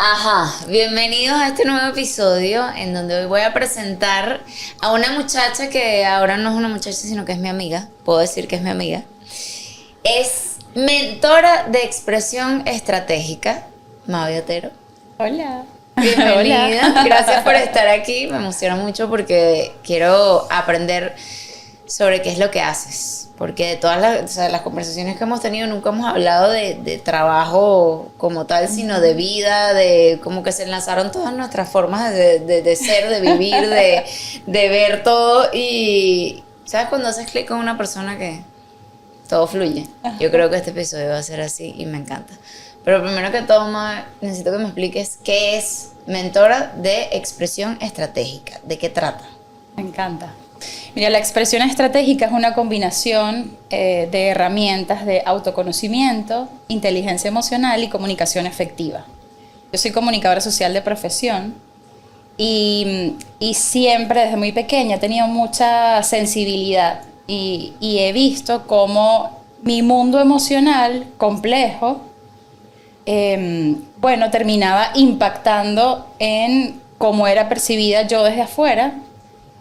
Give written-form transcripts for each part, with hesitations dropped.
Ajá, bienvenidos a este nuevo episodio en donde hoy voy a presentar a una muchacha que ahora no es una muchacha, sino que es mi amiga. Puedo decir que es mi amiga. Es mentora de expresión estratégica, Mavi Otero. Hola. Bienvenida, Hola. gracias por estar aquí. Me emociona mucho porque quiero aprender sobre qué es lo que haces. Porque de todas las conversaciones que hemos tenido nunca hemos hablado de trabajo como tal, sino de vida, de como que se enlazaron todas nuestras formas de ser, de vivir, de ver todo. Y ¿sabes cuando haces clic con una persona que todo fluye? Yo creo que este episodio va a ser así y me encanta. Pero primero que todo, necesito que me expliques qué es mentora de expresión estratégica, de qué trata. Me encanta. Mira, la expresión estratégica es una combinación de herramientas de autoconocimiento, inteligencia emocional y comunicación efectiva. Yo soy comunicadora social de profesión y siempre desde muy pequeña he tenido mucha sensibilidad y he visto cómo mi mundo emocional complejo, terminaba impactando en cómo era percibida yo desde afuera.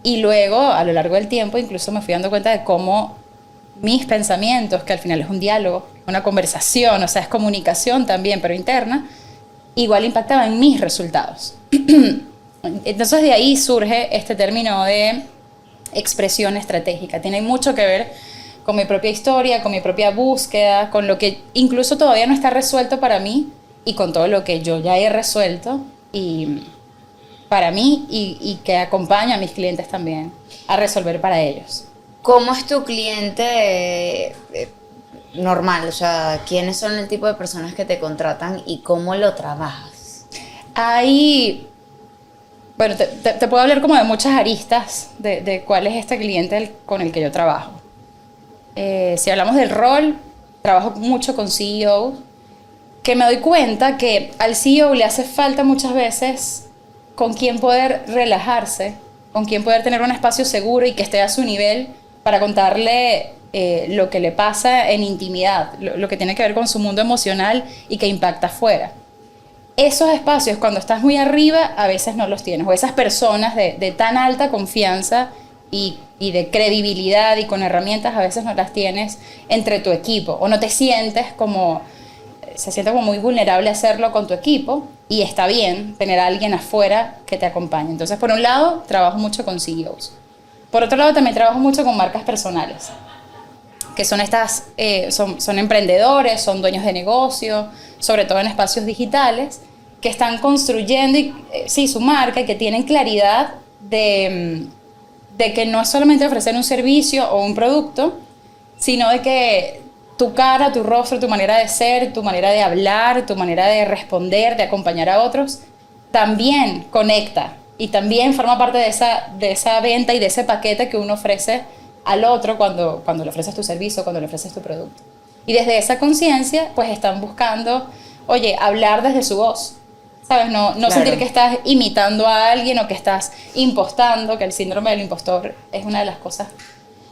Y luego, a lo largo del tiempo, incluso me fui dando cuenta de cómo mis pensamientos, que al final es un diálogo, una conversación, o sea, es comunicación también, pero interna, igual impactaban en mis resultados. Entonces de ahí surge este término de expresión estratégica. Tiene mucho que ver con mi propia historia, con mi propia búsqueda, con lo que incluso todavía no está resuelto para mí y con todo lo que yo ya he resuelto y para mí y que acompaña a mis clientes también a resolver para ellos. ¿Cómo es tu cliente normal? O sea, ¿quiénes son el tipo de personas que te contratan y cómo lo trabajas? Te puedo hablar como de muchas aristas de cuál es este cliente con el que yo trabajo. Si hablamos del rol, trabajo mucho con CEOs, que me doy cuenta que al CEO le hace falta muchas veces con quien poder relajarse, con quien poder tener un espacio seguro y que esté a su nivel para contarle lo que le pasa en intimidad, lo que tiene que ver con su mundo emocional y que impacta afuera. Esos espacios, cuando estás muy arriba, a veces no los tienes, o esas personas de tan alta confianza y de credibilidad y con herramientas, a veces no las tienes entre tu equipo, o no te sientes como... Se siente como muy vulnerable hacerlo con tu equipo y está bien tener a alguien afuera que te acompañe. Entonces, por un lado, trabajo mucho con CEOs. Por otro lado, también trabajo mucho con marcas personales, que son son emprendedores, son dueños de negocio, sobre todo en espacios digitales, que están construyendo su marca y que tienen claridad de que no es solamente ofrecer un servicio o un producto, sino de que tu cara, tu rostro, tu manera de ser, tu manera de hablar, tu manera de responder, de acompañar a otros, también conecta y también forma parte de esa venta y de ese paquete que uno ofrece al otro cuando le ofreces tu servicio, cuando le ofreces tu producto. Y desde esa conciencia, pues están buscando, oye, hablar desde su voz, ¿sabes? No Claro. Sentir que estás imitando a alguien o que estás impostando, que el síndrome del impostor es una de las cosas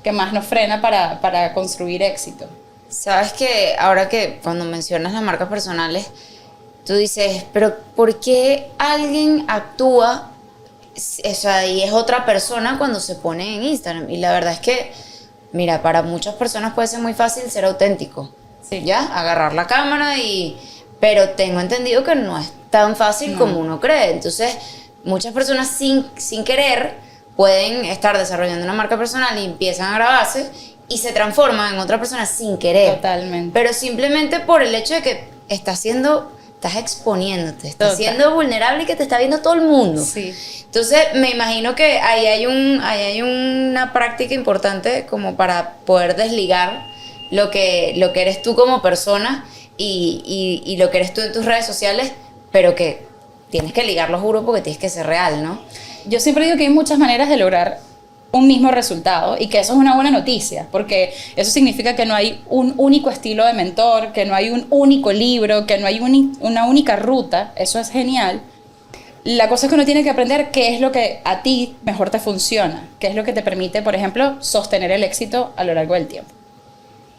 que más nos frena para construir éxito. Sabes que ahora que cuando mencionas las marcas personales, tú dices, pero ¿por qué alguien actúa, o sea, y es otra persona cuando se pone en Instagram? Y la verdad es que, mira, para muchas personas puede ser muy fácil ser auténtico, Sí. ¿ya? Agarrar la cámara pero tengo entendido que no es tan fácil como uno cree. Entonces, muchas personas sin querer pueden estar desarrollando una marca personal y empiezan a grabarse y se transforman en otra persona sin querer. Totalmente. Pero simplemente por el hecho de que estás exponiéndote, estás siendo vulnerable y que te está viendo todo el mundo. Sí. Entonces, me imagino que ahí hay una práctica importante como para poder desligar lo que eres tú como persona y lo que eres tú en tus redes sociales, pero que tienes que ligarlo, juro, porque tienes que ser real, ¿no? Yo siempre digo que hay muchas maneras de lograr un mismo resultado y que eso es una buena noticia, porque eso significa que no hay un único estilo de mentor, que no hay un único libro, que no hay una única ruta. Eso es genial. La cosa es que uno tiene que aprender qué es lo que a ti mejor te funciona, qué es lo que te permite, por ejemplo, sostener el éxito a lo largo del tiempo.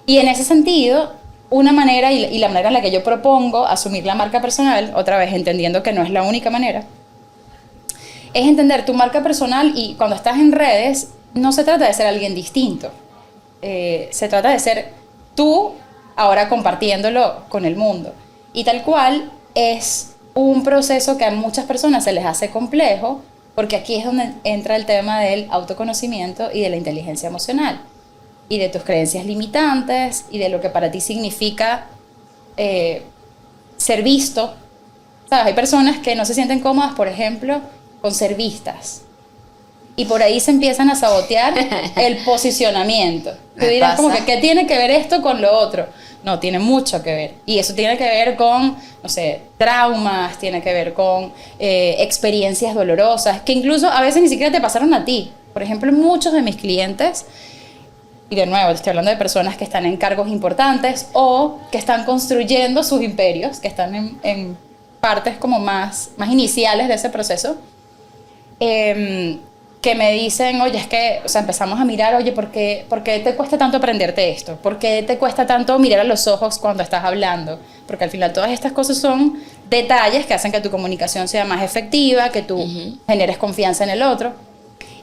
Y en ese sentido, una manera, y la manera en la que yo propongo asumir la marca personal, otra vez entendiendo que no es la única manera, es entender tu marca personal. Y cuando estás en redes, no se trata de ser alguien distinto. Se trata de ser tú ahora compartiéndolo con el mundo. Y tal cual es un proceso que a muchas personas se les hace complejo, porque aquí es donde entra el tema del autoconocimiento y de la inteligencia emocional, y de tus creencias limitantes, y de lo que para ti significa ser visto. ¿Sabes? Hay personas que no se sienten cómodas, por ejemplo, con ser vistas. Y por ahí se empiezan a sabotear el posicionamiento. Tú dirás como que, ¿qué tiene que ver esto con lo otro? No, tiene mucho que ver. Y eso tiene que ver con, no sé, traumas, tiene que ver con experiencias dolorosas, que incluso a veces ni siquiera te pasaron a ti. Por ejemplo, muchos de mis clientes, y de nuevo, estoy hablando de personas que están en cargos importantes o que están construyendo sus imperios, que están en partes como más iniciales de ese proceso, que me dicen, oye, es que, o sea, empezamos a mirar, oye, ¿por qué te cuesta tanto aprenderte esto? ¿Por qué te cuesta tanto mirar a los ojos cuando estás hablando? Porque al final todas estas cosas son detalles que hacen que tu comunicación sea más efectiva, que tú generes confianza en el otro.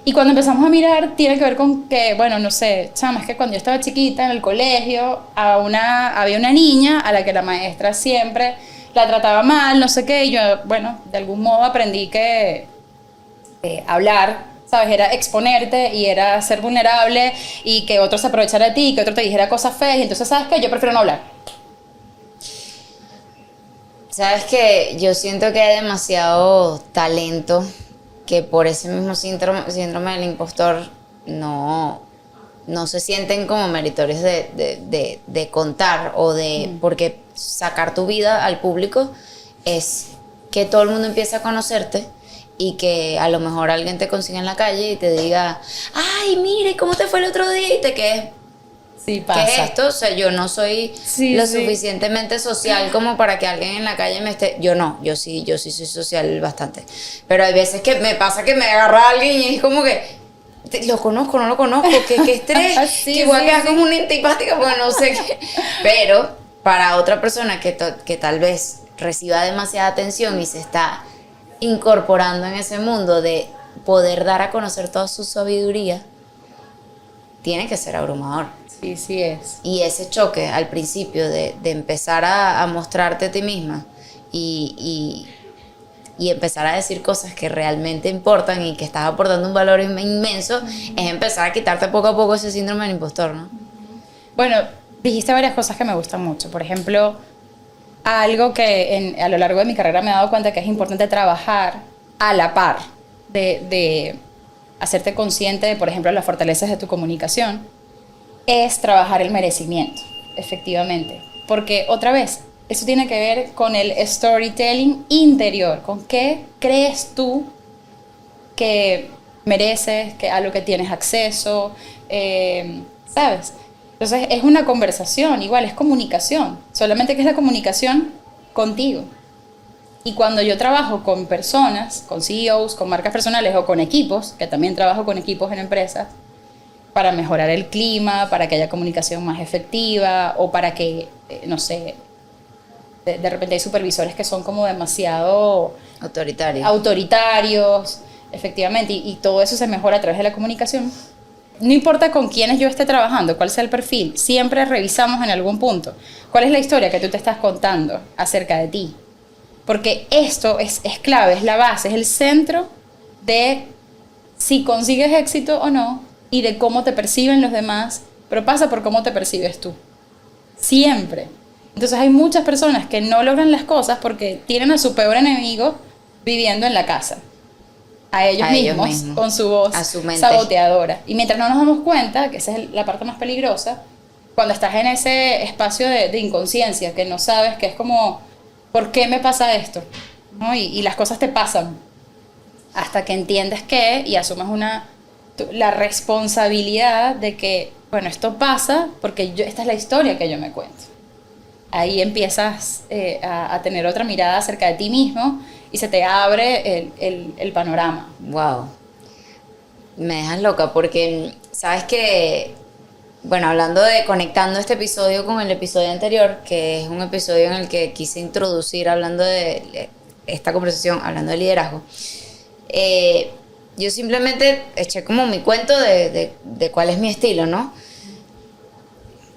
Y cuando empezamos a mirar, tiene que ver con que, bueno, no sé, chama, es que cuando yo estaba chiquita en el colegio, había una niña a la que la maestra siempre la trataba mal, no sé qué, y yo, bueno, de algún modo aprendí que hablar, ¿sabes? Era exponerte y era ser vulnerable y que otro se aprovechara de ti y que otro te dijera cosas feas, y entonces, ¿sabes qué? Yo prefiero no hablar. Sabes que yo siento que hay demasiado talento que por ese mismo síndrome del impostor no se sienten como meritorios de contar o de... Porque sacar tu vida al público es que todo el mundo empiece a conocerte y que a lo mejor alguien te consiga en la calle y te diga, ay, mire, ¿cómo te fue el otro día? Y te quedes... Sí, pasa. ¿Qué es esto? O sea, yo no soy suficientemente social como para que alguien en la calle me esté... Yo sí soy social bastante. Pero hay veces que me pasa que me agarra alguien y es como que... Lo conozco, no lo conozco, qué estrés, que igual quedar como una antipática, pues no sé qué. Pero para otra persona que tal vez reciba demasiada atención y se está incorporando en ese mundo de poder dar a conocer toda su sabiduría, tiene que ser abrumador. Sí, sí es. Y ese choque al principio de empezar a mostrarte a ti misma y empezar a decir cosas que realmente importan y que estás aportando un valor inmenso, es empezar a quitarte poco a poco ese síndrome del impostor, ¿no? Bueno, dijiste varias cosas que me gustan mucho. Por ejemplo, algo que a lo largo de mi carrera me he dado cuenta que es importante trabajar a la par de hacerte consciente de, por ejemplo, las fortalezas de tu comunicación, es trabajar el merecimiento, efectivamente. Porque, otra vez, eso tiene que ver con el storytelling interior, con qué crees tú que mereces, a lo que tienes acceso, ¿sabes? Entonces es una conversación, igual es comunicación, solamente que es la comunicación contigo. Y cuando yo trabajo con personas, con CEOs, con marcas personales o con equipos, que también trabajo con equipos en empresas, para mejorar el clima, para que haya comunicación más efectiva o para que, no sé, de repente hay supervisores que son como demasiado autoritarios, efectivamente, y todo eso se mejora a través de la comunicación. No importa con quiénes yo esté trabajando, cuál sea el perfil, siempre revisamos en algún punto cuál es la historia que tú te estás contando acerca de ti. Porque esto es clave, es la base, es el centro de si consigues éxito o no y de cómo te perciben los demás, pero pasa por cómo te percibes tú. Siempre. Entonces hay muchas personas que no logran las cosas porque tienen a su peor enemigo viviendo en la casa. A ellos mismos, con su voz saboteadora. Y mientras no nos damos cuenta, que esa es la parte más peligrosa, cuando estás en ese espacio de inconsciencia, que no sabes, que es como, ¿por qué me pasa esto? ¿No? Y las cosas te pasan hasta que entiendes y asumes la responsabilidad de que, bueno, esto pasa porque esta es la historia que yo me cuento. Ahí empiezas a tener otra mirada acerca de ti mismo y se te abre el panorama. Wow. Me dejas loca porque, ¿sabes qué? bueno, hablando de conectando este episodio con el episodio anterior, que es un episodio en el que quise introducir, hablando de esta conversación, hablando de liderazgo, yo simplemente eché como mi cuento de cuál es mi estilo, ¿no?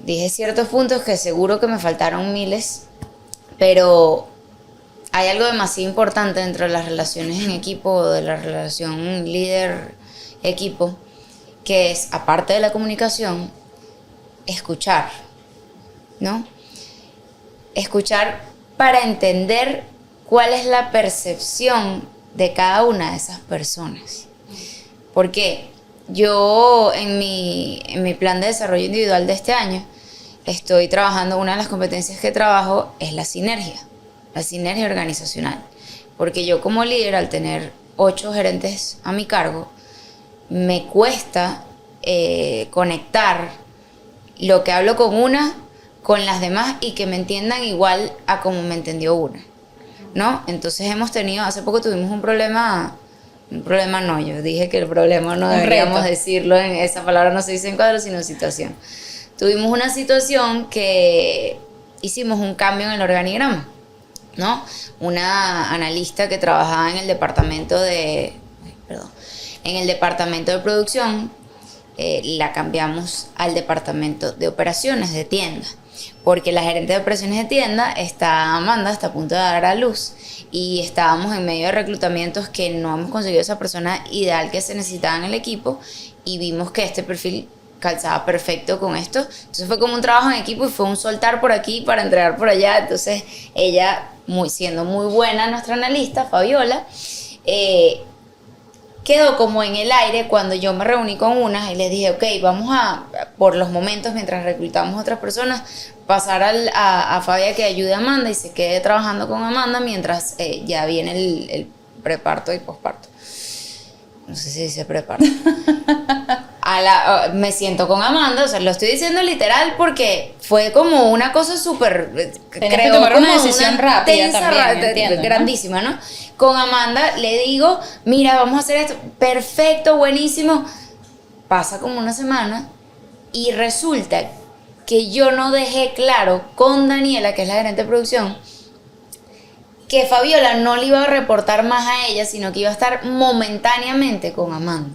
Dije ciertos puntos que seguro que me faltaron miles, pero hay algo demasiado importante dentro de las relaciones en equipo, de la relación líder-equipo, que es, aparte de la comunicación, escuchar, ¿no? Escuchar para entender cuál es la percepción de cada una de esas personas. Porque yo en mi plan de desarrollo individual de este año estoy trabajando, una de las competencias que trabajo es la sinergia organizacional. Porque yo como líder, al tener 8 gerentes a mi cargo, me cuesta conectar lo que hablo con una con las demás y que me entiendan igual a como me entendió una, ¿no? Entonces hace poco tuvimos un problema no, yo dije que el problema no deberíamos decirlo, en esa palabra no se dice en cuadro, sino situación. Tuvimos una situación que hicimos un cambio en el organigrama, ¿no? Una analista que trabajaba en el departamento de producción, la cambiamos al departamento de operaciones de tienda, porque la gerente de operaciones de tienda Amanda está a punto de dar a luz y estábamos en medio de reclutamientos que no hemos conseguido esa persona ideal que se necesitaba en el equipo, y vimos que este perfil calzaba perfecto con esto. Entonces fue como un trabajo en equipo y fue un soltar por aquí para entregar por allá. Entonces ella, siendo muy buena nuestra analista, Fabiola, quedó como en el aire cuando yo me reuní con unas y les dije, ok, vamos a, por los momentos, mientras reclutamos a otras personas, pasar a Fabia que ayude a Amanda y se quede trabajando con Amanda mientras ya viene el preparto y posparto. No sé si dice preparto. Me siento con Amanda, o sea, lo estoy diciendo literal porque fue como una cosa súper... Tenías que tomar una decisión rápida también, entiendo, grandísima, ¿no? Con Amanda le digo, mira, vamos a hacer esto, perfecto, buenísimo. Pasa como una semana y resulta que yo no dejé claro con Daniela, que es la gerente de producción, que Fabiola no le iba a reportar más a ella, sino que iba a estar momentáneamente con Amanda.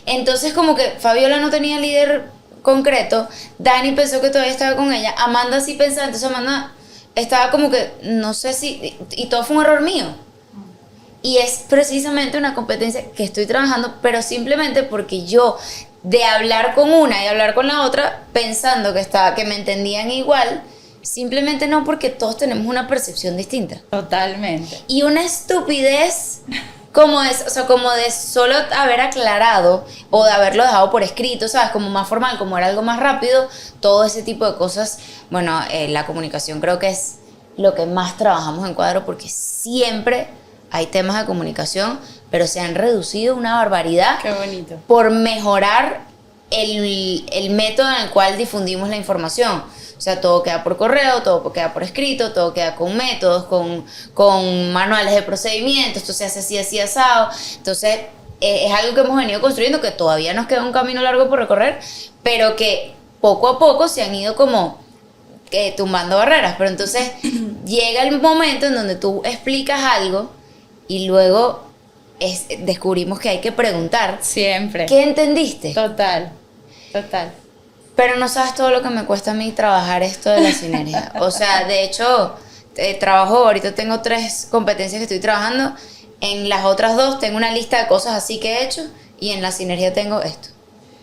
Entonces como que Fabiola no tenía líder concreto, Dani pensó que todavía estaba con ella, Amanda sí pensaba, entonces Amanda estaba como que, no sé si, y todo fue un error mío. Y es precisamente una competencia que estoy trabajando, pero simplemente porque yo, de hablar con una y hablar con la otra, pensando que me entendían igual, simplemente no, porque todos tenemos una percepción distinta. Totalmente. Y una estupidez como de solo haber aclarado o de haberlo dejado por escrito, ¿sabes? Como más formal, como era algo más rápido, todo ese tipo de cosas. Bueno, la comunicación creo que es lo que más trabajamos en Cuadro, porque siempre hay temas de comunicación, pero se han reducido una barbaridad. Qué bonito. Por mejorar el método en el cual difundimos la información. O sea, todo queda por correo, todo queda por escrito, todo queda con métodos, con manuales de procedimientos, esto se hace así, asado. Entonces, es algo que hemos venido construyendo, que todavía nos queda un camino largo por recorrer, pero que poco a poco se han ido como tumbando barreras. Pero entonces llega el momento en donde tú explicas algo y luego descubrimos que hay que preguntar. Siempre. ¿Qué entendiste? Total. Pero no sabes todo lo que me cuesta a mí trabajar esto de la sinergia. O sea, de hecho, ahorita tengo 3 competencias que estoy trabajando. En las otras 2 tengo una lista de cosas así que he hecho, y en la sinergia tengo esto.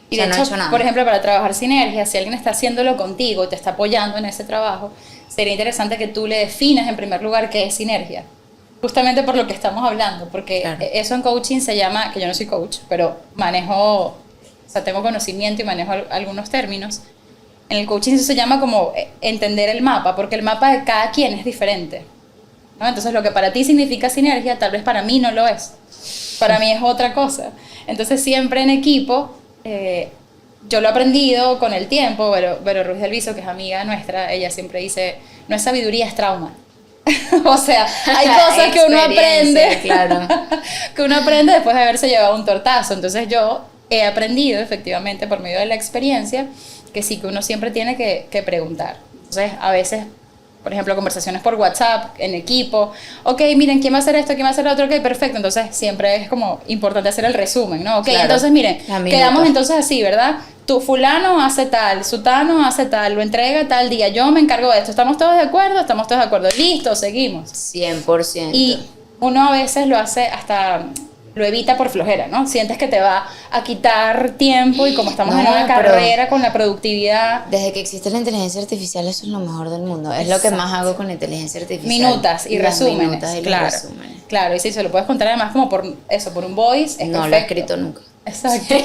Y de hecho, no he hecho nada. Por ejemplo, para trabajar sinergia, si alguien está haciéndolo contigo, te está apoyando en ese trabajo, sería interesante que tú le definas en primer lugar qué es sinergia. Justamente por lo que estamos hablando, porque claro, eso en coaching se llama, que yo no soy coach, pero tengo conocimiento y manejo algunos términos. En el coaching eso se llama como entender el mapa, porque el mapa de cada quien es diferente, ¿no? Entonces lo que para ti significa sinergia, tal vez para mí no lo es. Para mí es otra cosa. Entonces siempre en equipo, yo lo he aprendido con el tiempo. Vero Ruiz del Viso, que es amiga nuestra, ella siempre dice, no es sabiduría, es trauma. O sea, hay cosas que uno aprende, claro, que uno aprende después de haberse llevado un tortazo. Entonces yo he aprendido efectivamente por medio de la experiencia que sí que uno siempre tiene que preguntar. Entonces, a veces, por ejemplo, conversaciones por WhatsApp, en equipo, ok, miren, ¿quién va a hacer esto? ¿Quién va a hacer lo otro? Ok, perfecto, entonces siempre es como importante hacer el resumen, ¿no? Ok, Claro, entonces miren, la minuta. quedamos entonces así, ¿verdad? Tú, fulano hace tal, sutano hace tal, lo entrega tal día, yo me encargo de esto, ¿estamos todos de acuerdo? Estamos todos de acuerdo, listo, seguimos. 100%. Y uno a veces lo hace hasta, lo evita por flojera, ¿no? Sientes que te va a quitar tiempo y como estamos en No, una pero carrera con la productividad, desde que existe la inteligencia artificial, eso es lo mejor del mundo. Es lo que más hago con la inteligencia artificial. minutas y Las resúmenes, minutas y los claro, resúmenes. claro, y sí, se lo puedes contar además como por eso, por un voice, es No perfecto. lo he escrito nunca. Exacto.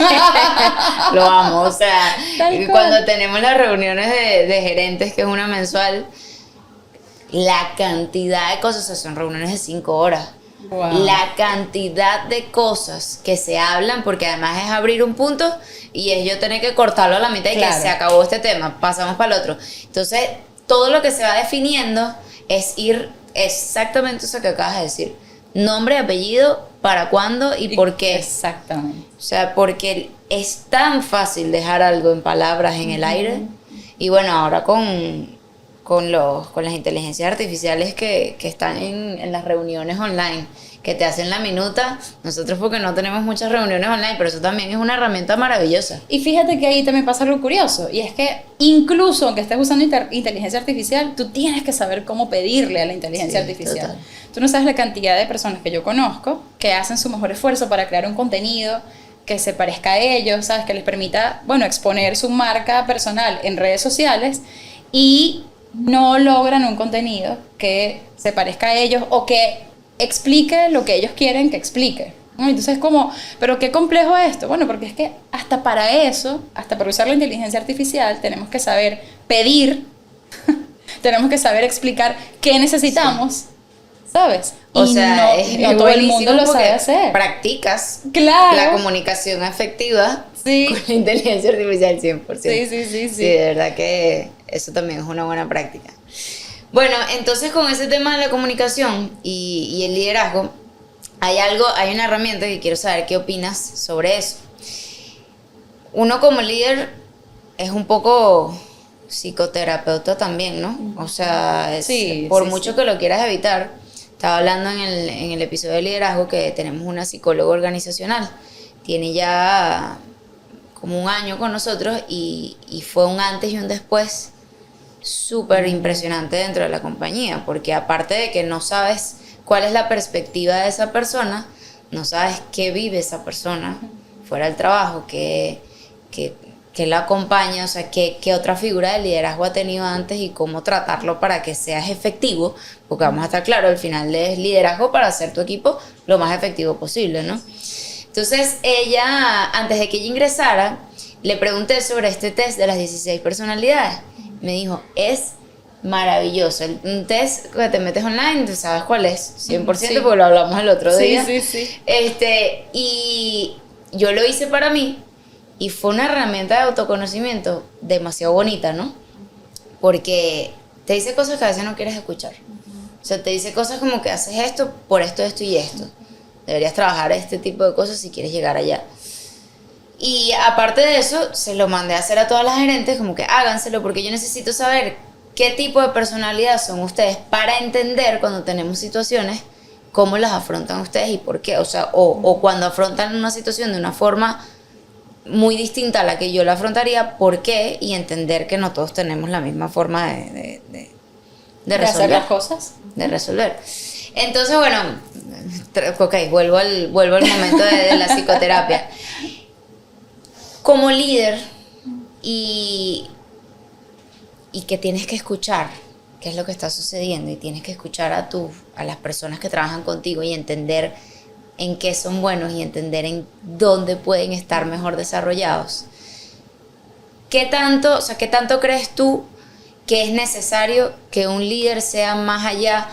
Lo amo, o sea, Tal cual. cuando tenemos las reuniones de gerentes, que es una mensual, la cantidad de cosas, o sea, son reuniones de 5 horas. Wow. La cantidad de cosas que se hablan, porque además es abrir un punto y es yo tener que cortarlo a la mitad y Claro. que se acabó este tema, pasamos para el otro. Entonces, todo lo que se va definiendo es ir exactamente eso que acabas de decir. Nombre, apellido, para cuándo y por qué. Exactamente. O sea, porque es tan fácil dejar algo en palabras en el aire. Y bueno, ahora con las inteligencias artificiales que están en las reuniones online, que te hacen la minuta. Nosotros porque no tenemos muchas reuniones online, pero eso también es una herramienta maravillosa. Y fíjate que ahí también pasa algo curioso, y es que incluso aunque estés usando inteligencia artificial, tú tienes que saber cómo pedirle a la inteligencia Sí, artificial. total. Tú no sabes la cantidad de personas que yo conozco que hacen su mejor esfuerzo para crear un contenido que se parezca a ellos, ¿sabes? Que les permita, bueno, exponer su marca personal en redes sociales y no logran un contenido que se parezca a ellos o que explique lo que ellos quieren que explique, ¿no? Entonces es como, pero qué complejo es esto. Bueno, porque es que hasta para eso, hasta para usar la inteligencia artificial, tenemos que saber pedir, tenemos que saber explicar qué necesitamos, ¿sabes? O Y sea, no, es no todo el mundo buenísimo lo sabe porque hacer. practicas Claro. la comunicación efectiva Sí. con la inteligencia artificial 100%. Sí. Sí, de verdad que eso también es una buena práctica. Bueno, entonces con ese tema de la comunicación y el liderazgo, hay una herramienta que quiero saber qué opinas sobre eso. Uno como líder es un poco psicoterapeuta también, ¿no? O sea, Sí, por sí, mucho sí. que lo quieras evitar, estaba hablando en el episodio de liderazgo que tenemos una psicóloga organizacional. Tiene ya como un año con nosotros y fue un antes y un después súper impresionante dentro de la compañía, porque aparte de que no sabes cuál es la perspectiva de esa persona, no sabes qué vive esa persona fuera del trabajo, que la acompaña, o sea, qué otra figura de liderazgo ha tenido antes y cómo tratarlo para que seas efectivo, porque vamos a estar claros, al final es liderazgo para hacer tu equipo lo más efectivo posible, ¿no? Entonces ella, antes de que ella ingresara, le pregunté sobre este test de las 16 personalidades. Me dijo, es maravilloso. Un test que te metes online, tú sabes cuál es, 100%, Sí. porque lo hablamos el otro día. Sí. Y yo lo hice para mí y fue una herramienta de autoconocimiento demasiado bonita, ¿no? Porque te dice cosas que a veces no quieres escuchar. O sea, te dice cosas como que haces esto por esto, esto y esto. Deberías trabajar este tipo de cosas si quieres llegar allá. Y aparte de eso, se lo mandé a hacer a todas las gerentes, como que háganselo, porque yo necesito saber qué tipo de personalidad son ustedes para entender cuando tenemos situaciones, cómo las afrontan ustedes y por qué. O sea, o cuando afrontan una situación de una forma muy distinta a la que yo la afrontaría, por qué, y entender que no todos tenemos la misma forma de resolver. hacer las cosas. De resolver. Entonces, bueno, ok, vuelvo al momento de la psicoterapia. Como líder y que tienes que escuchar qué es lo que está sucediendo y tienes que escuchar a las personas que trabajan contigo y entender en qué son buenos y entender en dónde pueden estar mejor desarrollados. ¿Qué tanto crees tú que es necesario que un líder sea más allá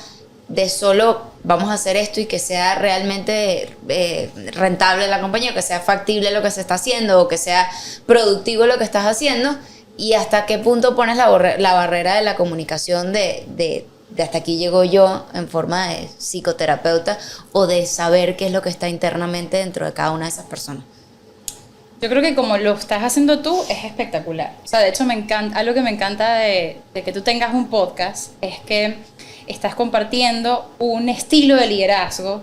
de solo vamos a hacer esto y que sea realmente rentable la compañía, que sea factible lo que se está haciendo o que sea productivo lo que estás haciendo, y hasta qué punto pones la barrera de la comunicación de hasta aquí llego yo en forma de psicoterapeuta o de saber qué es lo que está internamente dentro de cada una de esas personas? Yo creo que como lo estás haciendo tú es espectacular. O sea, de hecho me encanta, algo que me encanta de que tú tengas un podcast es que estás compartiendo un estilo de liderazgo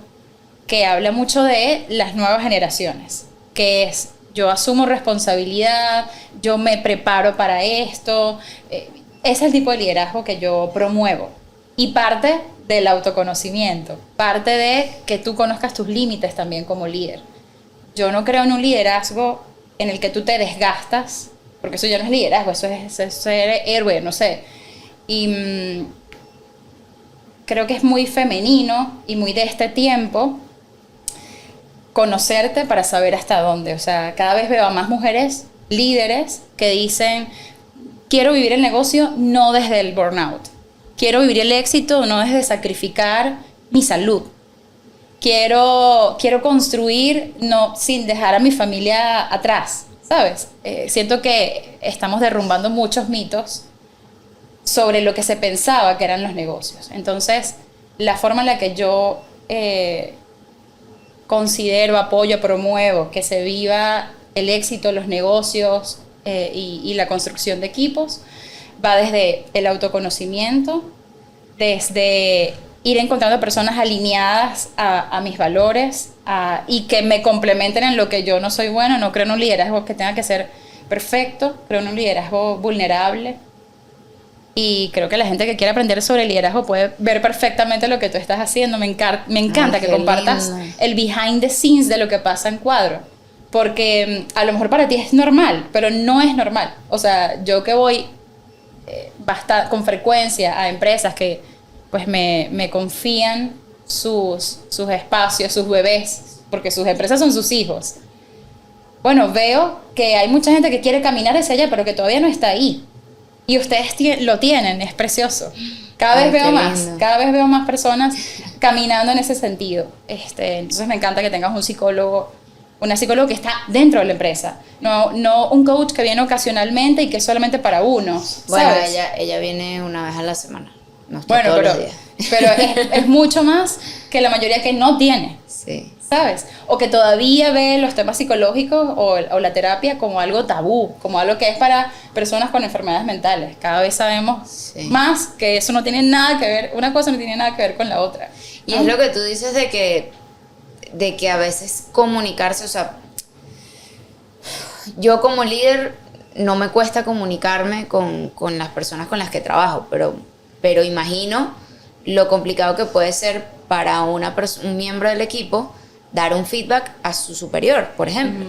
que habla mucho de las nuevas generaciones, que es yo asumo responsabilidad, yo me preparo para esto. Ese es el tipo de liderazgo que yo promuevo. Y parte del autoconocimiento, parte de que tú conozcas tus límites también como líder. Yo no creo en un liderazgo en el que tú te desgastas, porque eso ya no es liderazgo, eso es ser héroe, no sé. Y creo que es muy femenino y muy de este tiempo conocerte para saber hasta dónde. O sea, cada vez veo a más mujeres líderes que dicen, quiero vivir el negocio no desde el burnout, quiero vivir el éxito no desde sacrificar mi salud. Quiero construir no, sin dejar a mi familia atrás, ¿sabes? Siento que estamos derrumbando muchos mitos sobre lo que se pensaba que eran los negocios. Entonces, la forma en la que yo considero, apoyo, promuevo que se viva el éxito, los negocios y la construcción de equipos va desde el autoconocimiento, desde ir encontrando personas alineadas a mis valores y que me complementen en lo que yo no soy bueno. No creo en un liderazgo que tenga que ser perfecto, creo en un liderazgo vulnerable. Y creo que la gente que quiere aprender sobre liderazgo puede ver perfectamente lo que tú estás haciendo. Me encanta que compartas el behind the scenes de lo que pasa en cuadro. Porque a lo mejor para ti es normal, pero no es normal. O sea, yo que voy con frecuencia a empresas que pues me confían sus espacios, sus bebés, porque sus empresas son sus hijos. Bueno, veo que hay mucha gente que quiere caminar hacia allá, pero que todavía no está ahí. Y ustedes lo tienen, es precioso. Cada vez veo más personas caminando en ese sentido. Entonces me encanta que tengas un psicólogo, una psicóloga que está dentro de la empresa. No un coach que viene ocasionalmente y que es solamente para uno. Bueno, ¿sabes? ella viene una vez a la semana. No está Bueno, todos los días. pero es mucho más que la mayoría que no tiene. Sí. ¿Sabes? O que todavía ve los temas psicológicos o la terapia como algo tabú, como algo que es para personas con enfermedades mentales. Cada vez sabemos más que eso no tiene nada que ver, una cosa no tiene nada que ver con la otra, ¿no? Y es lo que tú dices de que a veces comunicarse, o sea, yo como líder no me cuesta comunicarme con las personas con las que trabajo, pero imagino lo complicado que puede ser para un miembro del equipo dar un feedback a su superior, por ejemplo.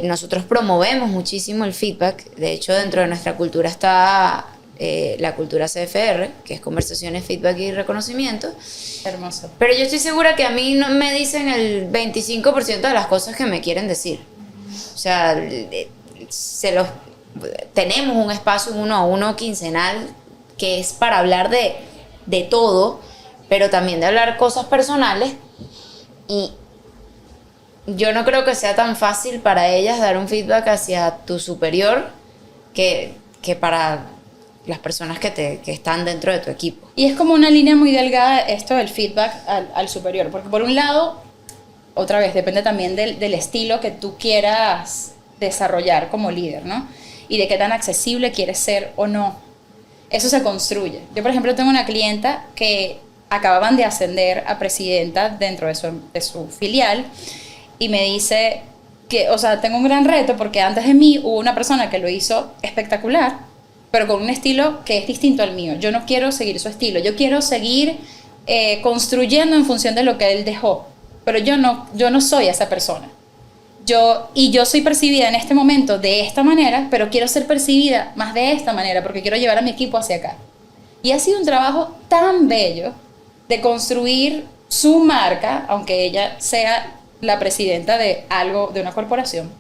Nosotros promovemos muchísimo el feedback. De hecho, dentro de nuestra cultura está la cultura CFR, que es conversaciones, feedback y reconocimiento. Hermoso. Pero yo estoy segura que a mí no me dicen el 25% de las cosas que me quieren decir. O sea, tenemos un espacio 1 a 1 quincenal que es para hablar de todo, pero también de hablar cosas personales. Y yo no creo que sea tan fácil para ellas dar un feedback hacia tu superior que para las personas que están dentro de tu equipo. Y es como una línea muy delgada esto del feedback al superior, porque por un lado, otra vez, depende también del estilo que tú quieras desarrollar como líder, ¿no? Y de qué tan accesible quieres ser o no. Eso se construye. Yo, por ejemplo, tengo una clienta que acababan de ascender a presidenta dentro de su filial y me dice que, o sea, tengo un gran reto porque antes de mí hubo una persona que lo hizo espectacular, pero con un estilo que es distinto al mío. Yo no quiero seguir su estilo, yo quiero seguir construyendo en función de lo que él dejó, pero yo no soy esa persona. Yo soy percibida en este momento de esta manera, pero quiero ser percibida más de esta manera porque quiero llevar a mi equipo hacia acá. Y ha sido un trabajo tan bello de construir su marca, aunque ella sea la presidenta de una corporación.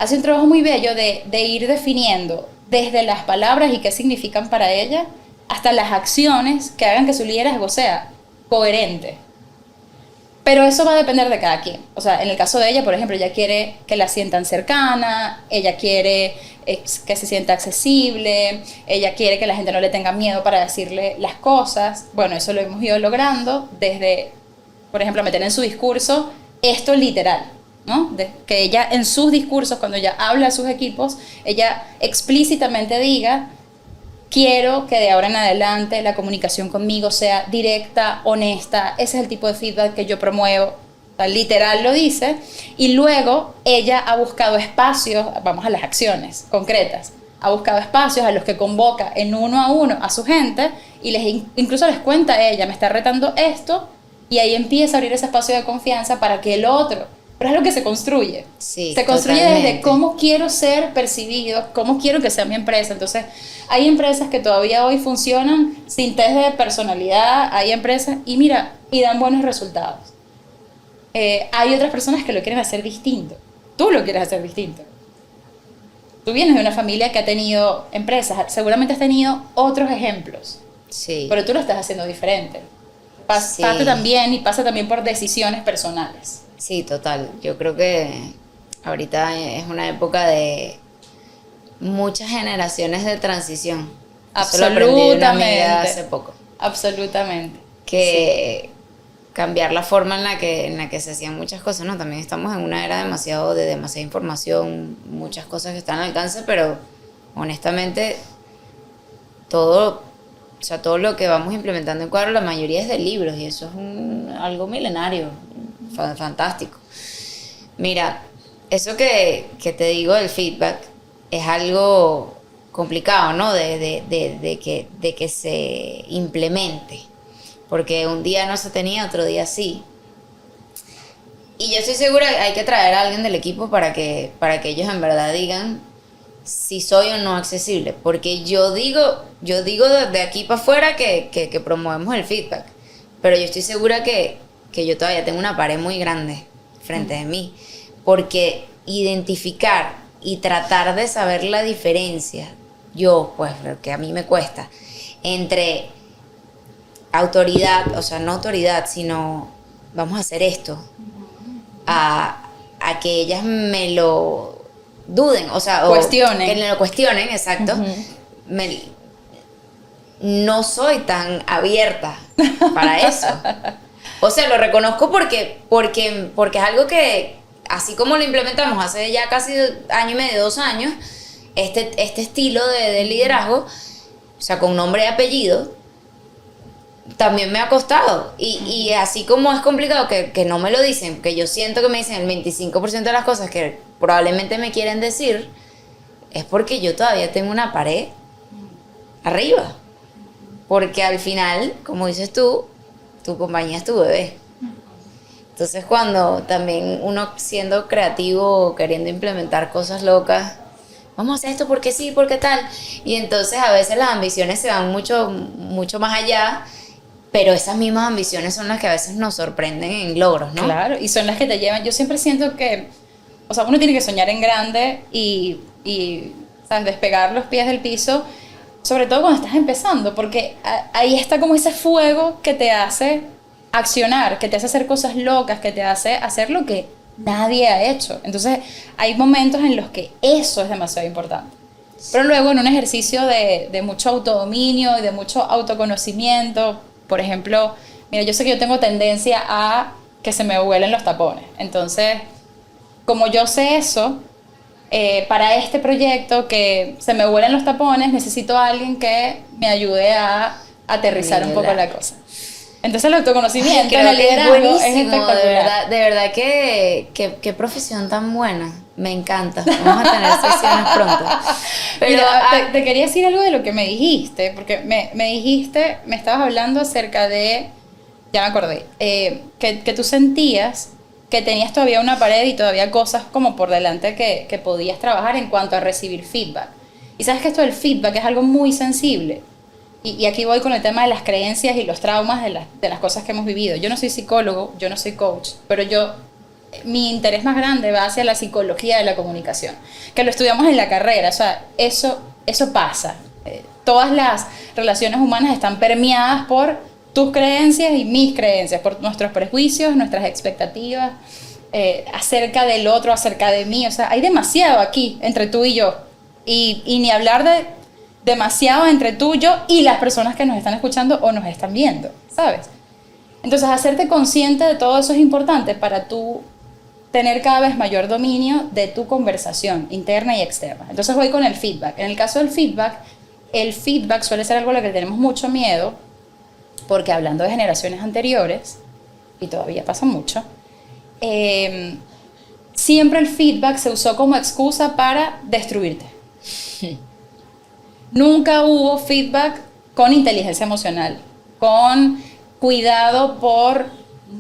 Ha sido un trabajo muy bello de ir definiendo desde las palabras y qué significan para ella, hasta las acciones que hagan que su liderazgo sea coherente. Pero eso va a depender de cada quien. O sea, en el caso de ella, por ejemplo, ella quiere que la sientan cercana, ella quiere que se sienta accesible, ella quiere que la gente no le tenga miedo para decirle las cosas. Bueno, eso lo hemos ido logrando desde, por ejemplo, meter en su discurso esto literal. ¿no? Que ella en sus discursos, cuando ella habla a sus equipos, ella explícitamente diga: quiero que de ahora en adelante la comunicación conmigo sea directa, honesta, ese es el tipo de feedback que yo promuevo. O sea, literal lo dice. Y luego ella ha buscado espacios, vamos a las acciones concretas, ha buscado espacios a los que convoca en uno a su gente y incluso les cuenta a ella: me está retando esto, y ahí empieza a abrir ese espacio de confianza para que el otro, pero es algo que se construye. Sí, se construye totalmente. desde cómo quiero ser percibido, cómo quiero que sea mi empresa. Entonces, hay empresas que todavía hoy funcionan sin test de personalidad, hay empresas, y mira, y dan buenos resultados. Hay otras personas que lo quieren hacer distinto. Tú lo quieres hacer distinto. Tú vienes de una familia que ha tenido empresas, seguramente has tenido otros ejemplos, Sí. pero tú lo estás haciendo diferente. Sí. Pasa también por decisiones personales. Sí, total. Yo creo que ahorita es una época de muchas generaciones de transición. Eso lo aprendí de una amiga hace poco. Absolutamente. Que cambiar la forma en la que se hacían muchas cosas, ¿no? También estamos en una era de demasiada información, muchas cosas que están al alcance, pero honestamente todo lo que vamos implementando en Cuadro, la mayoría es de libros, y eso es algo milenario, fantástico. Mira, eso que te digo del feedback es algo complicado, ¿no? De que se implemente. Porque un día no se tenía, otro día sí. Y yo estoy segura que hay que traer a alguien del equipo para que ellos en verdad digan si soy o no accesible. Porque yo digo de aquí para afuera que promovemos el feedback. Pero yo estoy segura que yo todavía tengo una pared muy grande frente de mí. Porque identificar y tratar de saber la diferencia, pues, que a mí me cuesta, entre autoridad, o sea, no autoridad, sino vamos a hacer esto, a que ellas me lo duden, o sea, cuestionen. Que me lo cuestionen, exacto. No soy tan abierta para eso. O sea, lo reconozco porque es algo que, así como lo implementamos hace ya casi año y medio, 2 años, este estilo de liderazgo, o sea, con nombre y apellido, también me ha costado. Y así como es complicado que no me lo dicen, que yo siento que me dicen el 25% de las cosas que probablemente me quieren decir, es porque yo todavía tengo una pared arriba. Porque al final, como dices tú, tu compañía es tu bebé. Entonces, cuando también uno siendo creativo, queriendo implementar cosas locas, vamos a hacer esto porque sí, porque tal, y entonces a veces las ambiciones se van mucho, mucho más allá, pero esas mismas ambiciones son las que a veces nos sorprenden en logros, ¿no? Claro, y son las que te llevan. Yo siempre siento que, o sea, uno tiene que soñar en grande y ¿sabes?, despegar los pies del piso, sobre todo cuando estás empezando, porque ahí está como ese fuego que te hace accionar, que te hace hacer cosas locas, que te hace hacer lo que nadie ha hecho. Entonces, hay momentos en los que eso es demasiado importante. Pero luego, en un ejercicio de mucho autodominio y de mucho autoconocimiento, por ejemplo, mira, yo sé que yo tengo tendencia a que se me huelen los tapones. Entonces, como yo sé eso, para este proyecto que se me huelen los tapones, necesito a alguien que me ayude a aterrizar un poco la cosa. Entonces, el autoconocimiento en el liderazgo es espectacular. De verdad qué profesión tan buena. Me encanta. Vamos a tener sesiones pronto. Pero mira, te quería decir algo de lo que me dijiste, porque me estabas hablando acerca de, ya me acordé, que tú sentías que tenías todavía una pared y todavía cosas como por delante que podías trabajar en cuanto a recibir feedback. Y sabes que esto del feedback es algo muy sensible. Y aquí voy con el tema de las creencias y los traumas de las cosas que hemos vivido. Yo no soy psicólogo, yo no soy coach, pero mi interés más grande va hacia la psicología de la comunicación, que lo estudiamos en la carrera. O sea, eso pasa. Todas las relaciones humanas están permeadas por tus creencias y mis creencias, por nuestros prejuicios, nuestras expectativas acerca del otro, acerca de mí. O sea, hay demasiado aquí entre tú y yo. Y ni hablar de demasiado entre tú, yo y las personas que nos están escuchando o nos están viendo, ¿sabes? Entonces, hacerte consciente de todo eso es importante para tú tener cada vez mayor dominio de tu conversación interna y externa. Entonces voy con el feedback. En el caso del feedback, el feedback suele ser algo a lo que tenemos mucho miedo, porque hablando de generaciones anteriores, y todavía pasa mucho, siempre el feedback se usó como excusa para destruirte. Nunca hubo feedback con inteligencia emocional, con cuidado por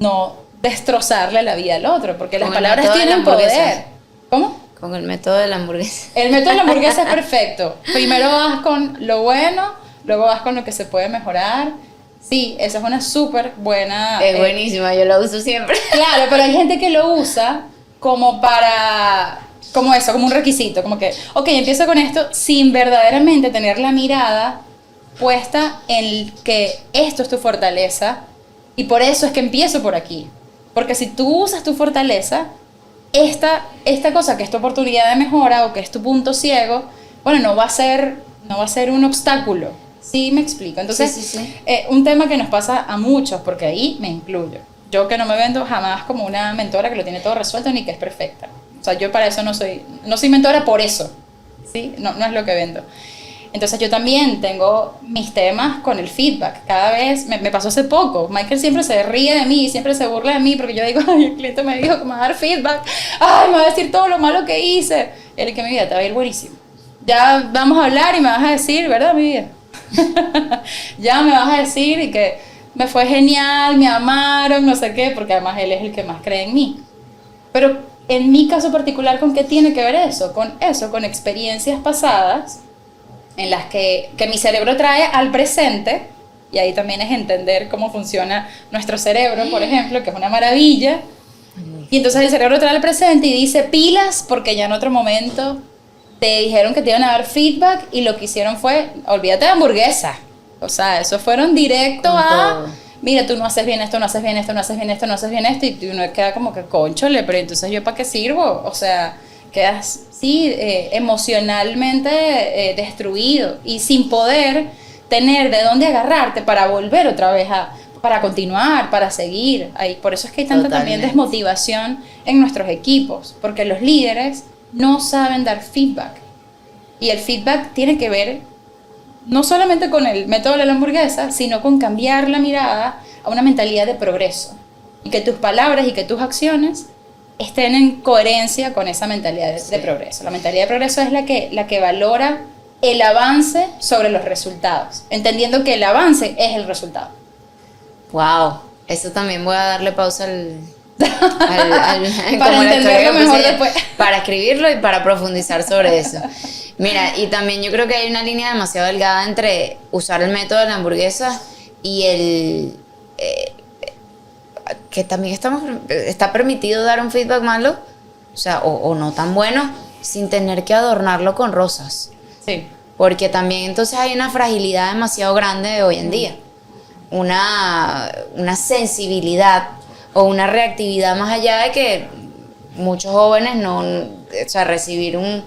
no destrozarle la vida al otro, porque las palabras tienen poder. ¿Cómo? Con el método de la hamburguesa. El método de la hamburguesa es perfecto. Primero vas con lo bueno, luego vas con lo que se puede mejorar. Sí, esa es una súper buena... Es buenísima, yo la uso siempre. Claro, pero hay gente que lo usa como para... Como eso, como un requisito, como que, ok, empiezo con esto sin verdaderamente tener la mirada puesta en que esto es tu fortaleza y por eso es que empiezo por aquí. Porque si tú usas tu fortaleza, esta cosa que es tu oportunidad de mejora o que es tu punto ciego, bueno, no va a ser un obstáculo. ¿Sí me explico? Entonces, sí. Un tema que nos pasa a muchos, porque ahí me incluyo. Yo que no me vendo jamás como una mentora que lo tiene todo resuelto ni que es perfecta. O sea, yo para eso no soy mentora por eso. ¿Sí? No es lo que vendo. Entonces yo también tengo mis temas con el feedback. Cada vez, me pasó hace poco, Michael siempre se ríe de mí, siempre se burla de mí porque yo digo, ay, el cliente me dijo que me va a dar feedback, ay, me va a decir todo lo malo que hice. Él que mi vida te va a ir buenísimo. Ya vamos a hablar y me vas a decir, ¿verdad, mi vida? Ya me vas a decir y que me fue genial, me amaron, no sé qué, porque además él es el que más cree en mí. Pero en mi caso particular, ¿con qué tiene que ver eso? Con experiencias pasadas en las que mi cerebro trae al presente, y ahí también es entender cómo funciona nuestro cerebro, por ejemplo, que es una maravilla, y entonces el cerebro trae al presente y dice pilas, porque ya en otro momento te dijeron que te iban a dar feedback, y lo que hicieron fue, olvídate de hamburguesa, o sea, eso fueron directo a, mira, tú no haces bien esto, no haces bien esto, no haces bien esto, no haces bien esto, y uno queda como que, cónchole, pero entonces ¿yo para qué sirvo? O sea, quedas, sí, emocionalmente destruido y sin poder tener de dónde agarrarte para volver otra vez para continuar, para seguir. Ahí, por eso es que hay tanta también desmotivación en nuestros equipos, porque los líderes no saben dar feedback. Y el feedback tiene que ver no solamente con el método de la hamburguesa, sino con cambiar la mirada a una mentalidad de progreso. Y que tus palabras y que tus acciones estén en coherencia con esa mentalidad de progreso. La mentalidad de progreso es la que valora el avance sobre los resultados, entendiendo que el avance es el resultado. Wow, eso también voy a darle pausa para entenderlo mejor después. Para escribirlo y para profundizar sobre eso. Mira, y también yo creo que hay una línea demasiado delgada entre usar el método de la hamburguesa y el... que también está permitido dar un feedback malo, o sea, o no tan bueno, sin tener que adornarlo con rosas. Sí. Porque también entonces hay una fragilidad demasiado grande hoy en día. Una sensibilidad o una reactividad más allá de que muchos jóvenes o sea, recibir un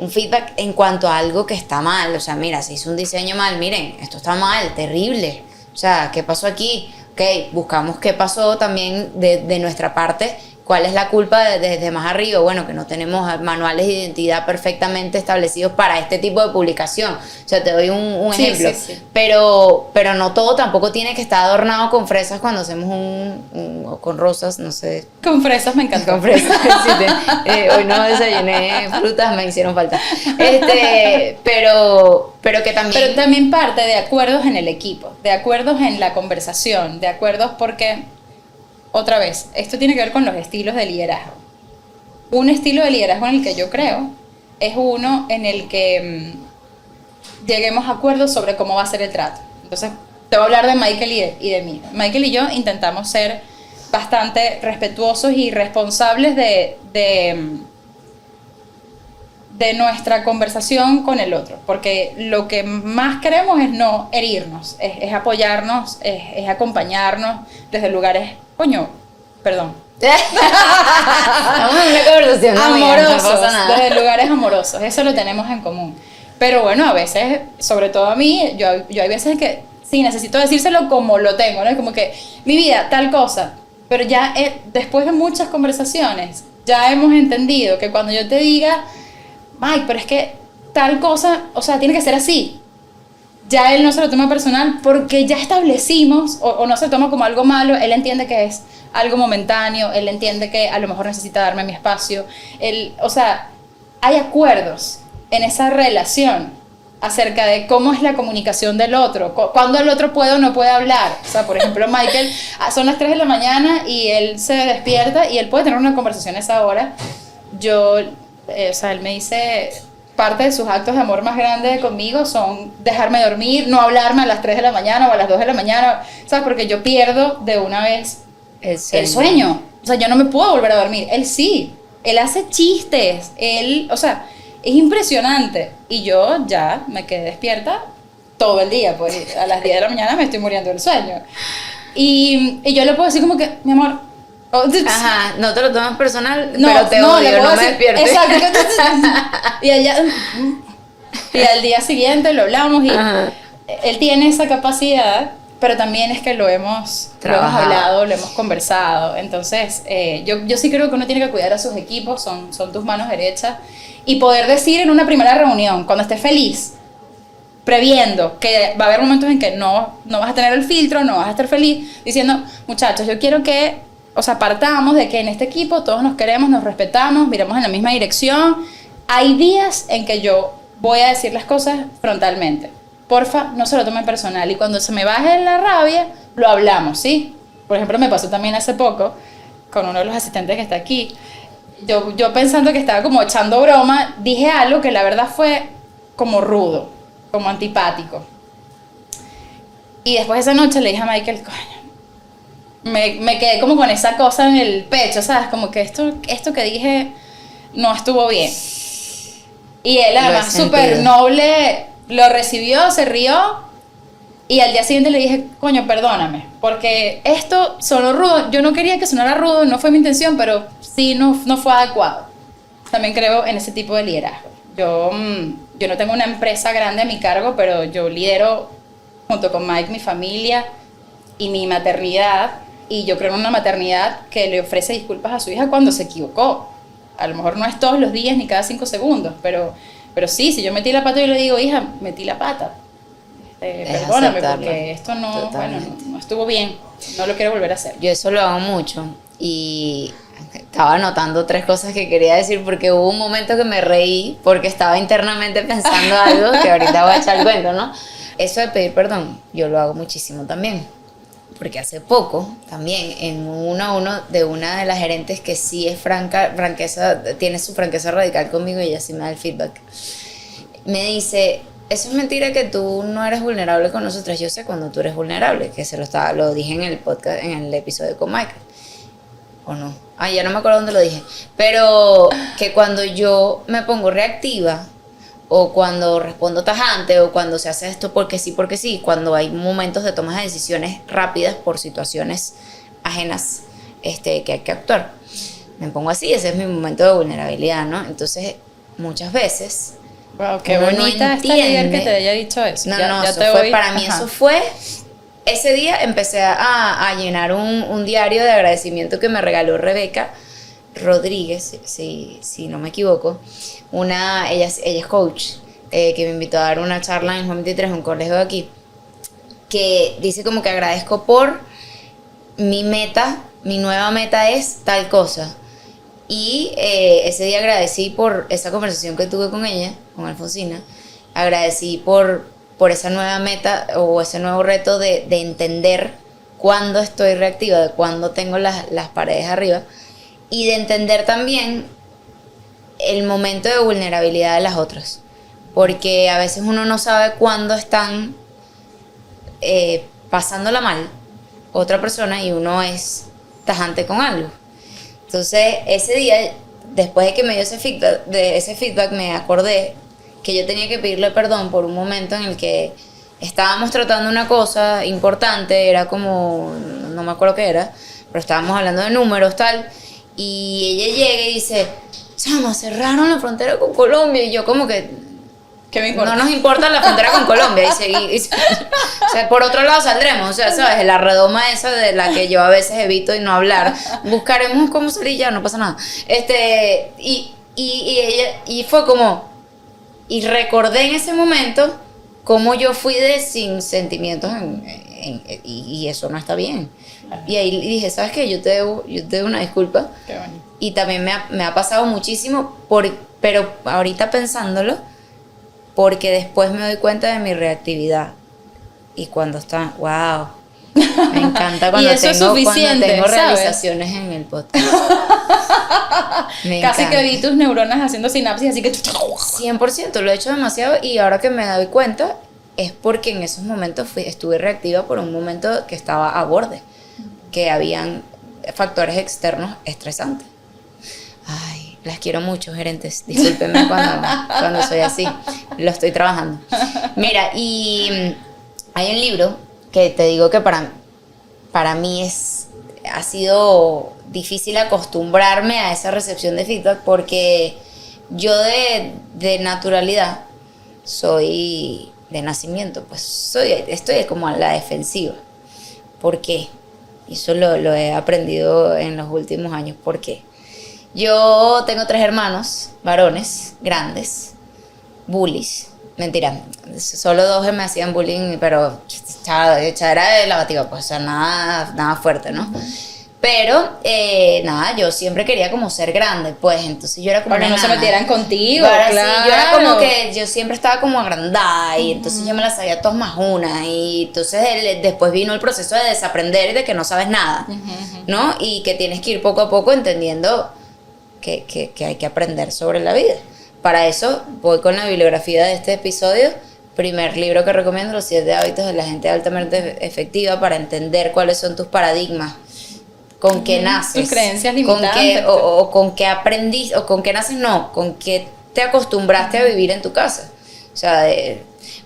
feedback en cuanto a algo que está mal. O sea, mira, se hizo un diseño mal, miren, esto está mal, terrible. O sea, ¿qué pasó aquí? Ok, buscamos qué pasó también de nuestra parte, cuál es la culpa desde más arriba. Bueno, que no tenemos manuales de identidad perfectamente establecidos para este tipo de publicación. O sea, te doy un ejemplo. Sí. Pero no todo tampoco tiene que estar adornado con fresas cuando hacemos o con rosas, no sé. Con fresas me encantó. Con fresas, hoy no desayuné frutas, me hicieron falta. Pero que también... Pero también parte de acuerdos en el equipo, de acuerdos en la conversación, de acuerdos porque... Otra vez, esto tiene que ver con los estilos de liderazgo. Un estilo de liderazgo en el que yo creo es uno en el que lleguemos a acuerdos sobre cómo va a ser el trato. Entonces, te voy a hablar de Michael y de mí. Michael y yo intentamos ser bastante respetuosos y responsables de nuestra conversación con el otro, porque lo que más queremos es no herirnos, es apoyarnos, es acompañarnos desde lugares, perdón. Estamos en una conversación amorosos, no pasa nada. Desde lugares amorosos, eso lo tenemos en común. Pero bueno, a veces, sobre todo a mí, yo hay veces que sí, necesito decírselo como lo tengo, ¿no? Como que, mi vida, tal cosa, pero ya después de muchas conversaciones, ya hemos entendido que cuando yo te diga, Mike, pero es que tal cosa, o sea, tiene que ser así, ya él no se lo toma personal porque ya establecimos, o no se toma como algo malo, él entiende que es algo momentáneo, él entiende que a lo mejor necesita darme mi espacio, o sea, hay acuerdos en esa relación acerca de cómo es la comunicación del otro, cuándo el otro puede o no puede hablar. O sea, por ejemplo, Michael, son las 3 de la mañana y él se despierta y él puede tener una conversación a esa hora. Yo, o sea, él me dice, parte de sus actos de amor más grandes conmigo son dejarme dormir, no hablarme a las 3 de la mañana o a las 2 de la mañana, ¿sabes? Porque yo pierdo de una vez el sueño. O sea, yo no me puedo volver a dormir. Él sí, él hace chistes, él, o sea, es impresionante. Y yo ya me quedé despierta todo el día, pues a las 10 de la mañana me estoy muriendo del sueño. Y yo le puedo decir como que, mi amor, ajá, no te lo tomas personal, no, pero te no, odio, no me despiertes. Exacto. Y al día siguiente lo hablamos y Ajá. él tiene esa capacidad, pero también es que lo hemos hablado, lo hemos conversado. Entonces, yo sí creo que uno tiene que cuidar a sus equipos, son tus manos derechas, y poder decir en una primera reunión, cuando estés feliz, previendo que va a haber momentos en que no vas a tener el filtro, no vas a estar feliz, diciendo, muchachos, yo quiero que, o sea, partamos de que en este equipo todos nos queremos, nos respetamos, miramos en la misma dirección. Hay días en que yo voy a decir las cosas frontalmente. Porfa, no se lo tomen personal. Y cuando se me baje la rabia, lo hablamos, ¿sí? Por ejemplo, me pasó también hace poco con uno de los asistentes que está aquí. Yo pensando que estaba como echando broma, dije algo que la verdad fue como rudo, como antipático. Y después esa noche le dije a Michael, coño, me quedé como con esa cosa en el pecho, ¿sabes? Como que esto que dije no estuvo bien. Y él además súper noble lo recibió, se rió. Y al día siguiente le dije, coño, perdóname, porque esto sonó rudo. Yo no quería que sonara rudo, no fue mi intención, pero sí no fue adecuado. También creo en ese tipo de liderazgo. Yo no tengo una empresa grande a mi cargo, pero yo lidero junto con Mike mi familia y mi maternidad. Y yo creo en una maternidad que le ofrece disculpas a su hija cuando se equivocó. A lo mejor no es todos los días ni cada 5 segundos, pero sí, si yo metí la pata y le digo, hija, metí la pata. Perdóname porque esto no estuvo bien, no lo quiero volver a hacer. Yo eso lo hago mucho y estaba anotando 3 cosas que quería decir porque hubo un momento que me reí porque estaba internamente pensando algo que ahorita voy a echar el cuento, ¿no? Eso de pedir perdón, yo lo hago muchísimo también. Porque hace poco, también, en 1-1 de una de las gerentes que sí es franqueza, tiene su franqueza radical conmigo y ella sí me da el feedback, me dice, eso es mentira que tú no eres vulnerable con nosotras. Yo sé cuando tú eres vulnerable, que lo dije en el podcast, en el episodio con Michael. ¿O no? Ya no me acuerdo dónde lo dije. Pero que cuando yo me pongo reactiva, o cuando respondo tajante, o cuando se hace esto porque sí, cuando hay momentos de toma de decisiones rápidas por situaciones ajenas que hay que actuar. Me pongo así, ese es mi momento de vulnerabilidad, ¿no? Entonces, muchas veces... Wow, qué bonita esta líder que te haya dicho eso. Para mí eso fue... Ese día empecé a llenar un diario de agradecimiento que me regaló Rebeca Rodríguez, si no me equivoco. Ella es coach, que me invitó a dar una charla en el 23 en un colegio de aquí, que dice como que agradezco por mi nueva meta es tal cosa. Y ese día agradecí por esa conversación que tuve con ella, con Alfonsina, agradecí por esa nueva meta o ese nuevo reto de entender cuándo estoy reactiva, de cuándo tengo las paredes arriba, y de entender también el momento de vulnerabilidad de las otras, porque a veces uno no sabe cuándo están pasándola mal otra persona y uno es tajante con algo. Entonces ese día, después de que me dio ese feedback, me acordé que yo tenía que pedirle perdón por un momento en el que estábamos tratando una cosa importante, era como, no me acuerdo qué era, pero estábamos hablando de números, tal, y ella llega y dice, chama, cerraron la frontera con Colombia, y yo como que, ¿Qué me importa? No nos importa la frontera con Colombia o sea, por otro lado saldremos, o sea, ¿sabes? La redoma esa de la que yo a veces evito y no hablar. Buscaremos cómo salir ya, no pasa nada. Y fue como, y recordé en ese momento cómo yo fui de sin sentimientos y eso no está bien. Y ahí dije, ¿sabes qué? Yo te debo una disculpa. Qué bonito. Y también me ha pasado muchísimo, pero ahorita pensándolo, porque después me doy cuenta de mi reactividad. Y cuando está, wow, me encanta cuando, y eso es suficiente, tengo ¿sabes? realizaciones en el podcast. Me Casi encanta. que vi tus neuronas haciendo sinapsis, así que... 100%, lo he hecho demasiado y ahora que me doy cuenta es porque en esos momentos estuve reactiva por un momento que estaba a borde, que habían factores externos estresantes. Ay, las quiero mucho, gerentes. Discúlpenme cuando soy así. Lo estoy trabajando. Mira, y hay un libro que te digo que para mí ha sido difícil acostumbrarme a esa recepción de feedback porque yo de naturalidad soy de nacimiento, pues estoy como a la defensiva. ¿Por qué? Y eso lo he aprendido en los últimos años. ¿Por qué? Yo tengo 3 hermanos, varones, grandes, bullies. Mentira, solo 2 me hacían bullying, pero era de lavativa, pues, o sea, nada fuerte, ¿no? Pero, nada, yo siempre quería como ser grande, pues, entonces yo era como para que no se metieran contigo, claro. claro. Sí, yo era como que yo siempre estaba como agrandada y entonces yo me las sabía todas más una y entonces después vino el proceso de desaprender de que no sabes nada, ¿no? Y que tienes que ir poco a poco entendiendo que hay que aprender sobre la vida. Para eso voy con la bibliografía de este episodio. Primer libro que recomiendo, Los 7 hábitos de la gente altamente efectiva, para entender cuáles son tus paradigmas, con qué naces, tus creencias limitantes, o con qué aprendiste, o con qué naces, no, con qué te acostumbraste a vivir en tu casa. O sea,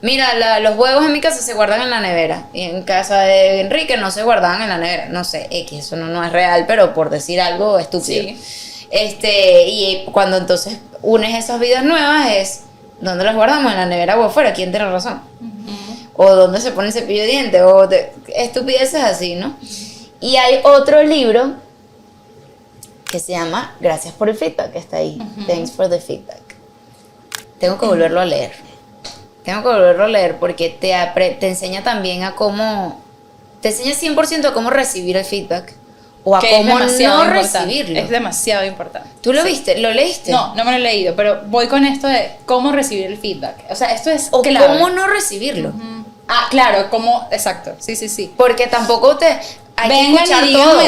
mira, los huevos en mi casa se guardan en la nevera y en casa de Enrique no se guardaban en la nevera. No sé, eso no es real, pero por decir algo estúpido. Sí. Y cuando entonces unes esas vidas nuevas es, ¿dónde las guardamos? En la nevera o afuera, ¿quién tiene razón? O dónde se pone el cepillo de dientes, o estupideces así, ¿no? Y hay otro libro que se llama Gracias por el feedback, que está ahí, Thanks for the feedback. Tengo que volverlo a leer. Porque te enseña también a cómo, te enseña 100% a cómo recibir el feedback. O a cómo no recibirlo. Es demasiado importante. ¿Tú lo viste? ¿Lo leíste? No me lo he leído, pero voy con esto de cómo recibir el feedback. O sea, esto es o clave. cómo no recibirlo. Ah, claro, exacto. Sí. Porque tampoco hay que escuchar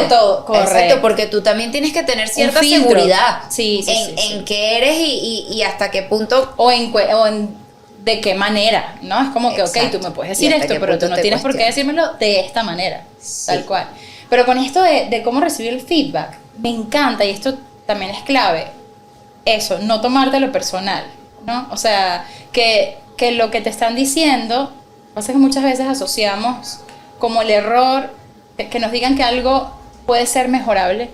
todo. Correcto. Exacto, porque tú también tienes que tener cierta seguridad sí, en qué eres y hasta qué punto. O en de qué manera, ¿no? Es como que, ok, tú me puedes decir esto, pero tú no tienes por qué decírmelo de esta manera, tal cual. Pero con esto de cómo recibir el feedback, me encanta, y esto también es clave, eso, no tomártelo personal, ¿no? O sea, que lo que te están diciendo, pasa que muchas veces asociamos como el error, que nos digan que algo puede ser mejorable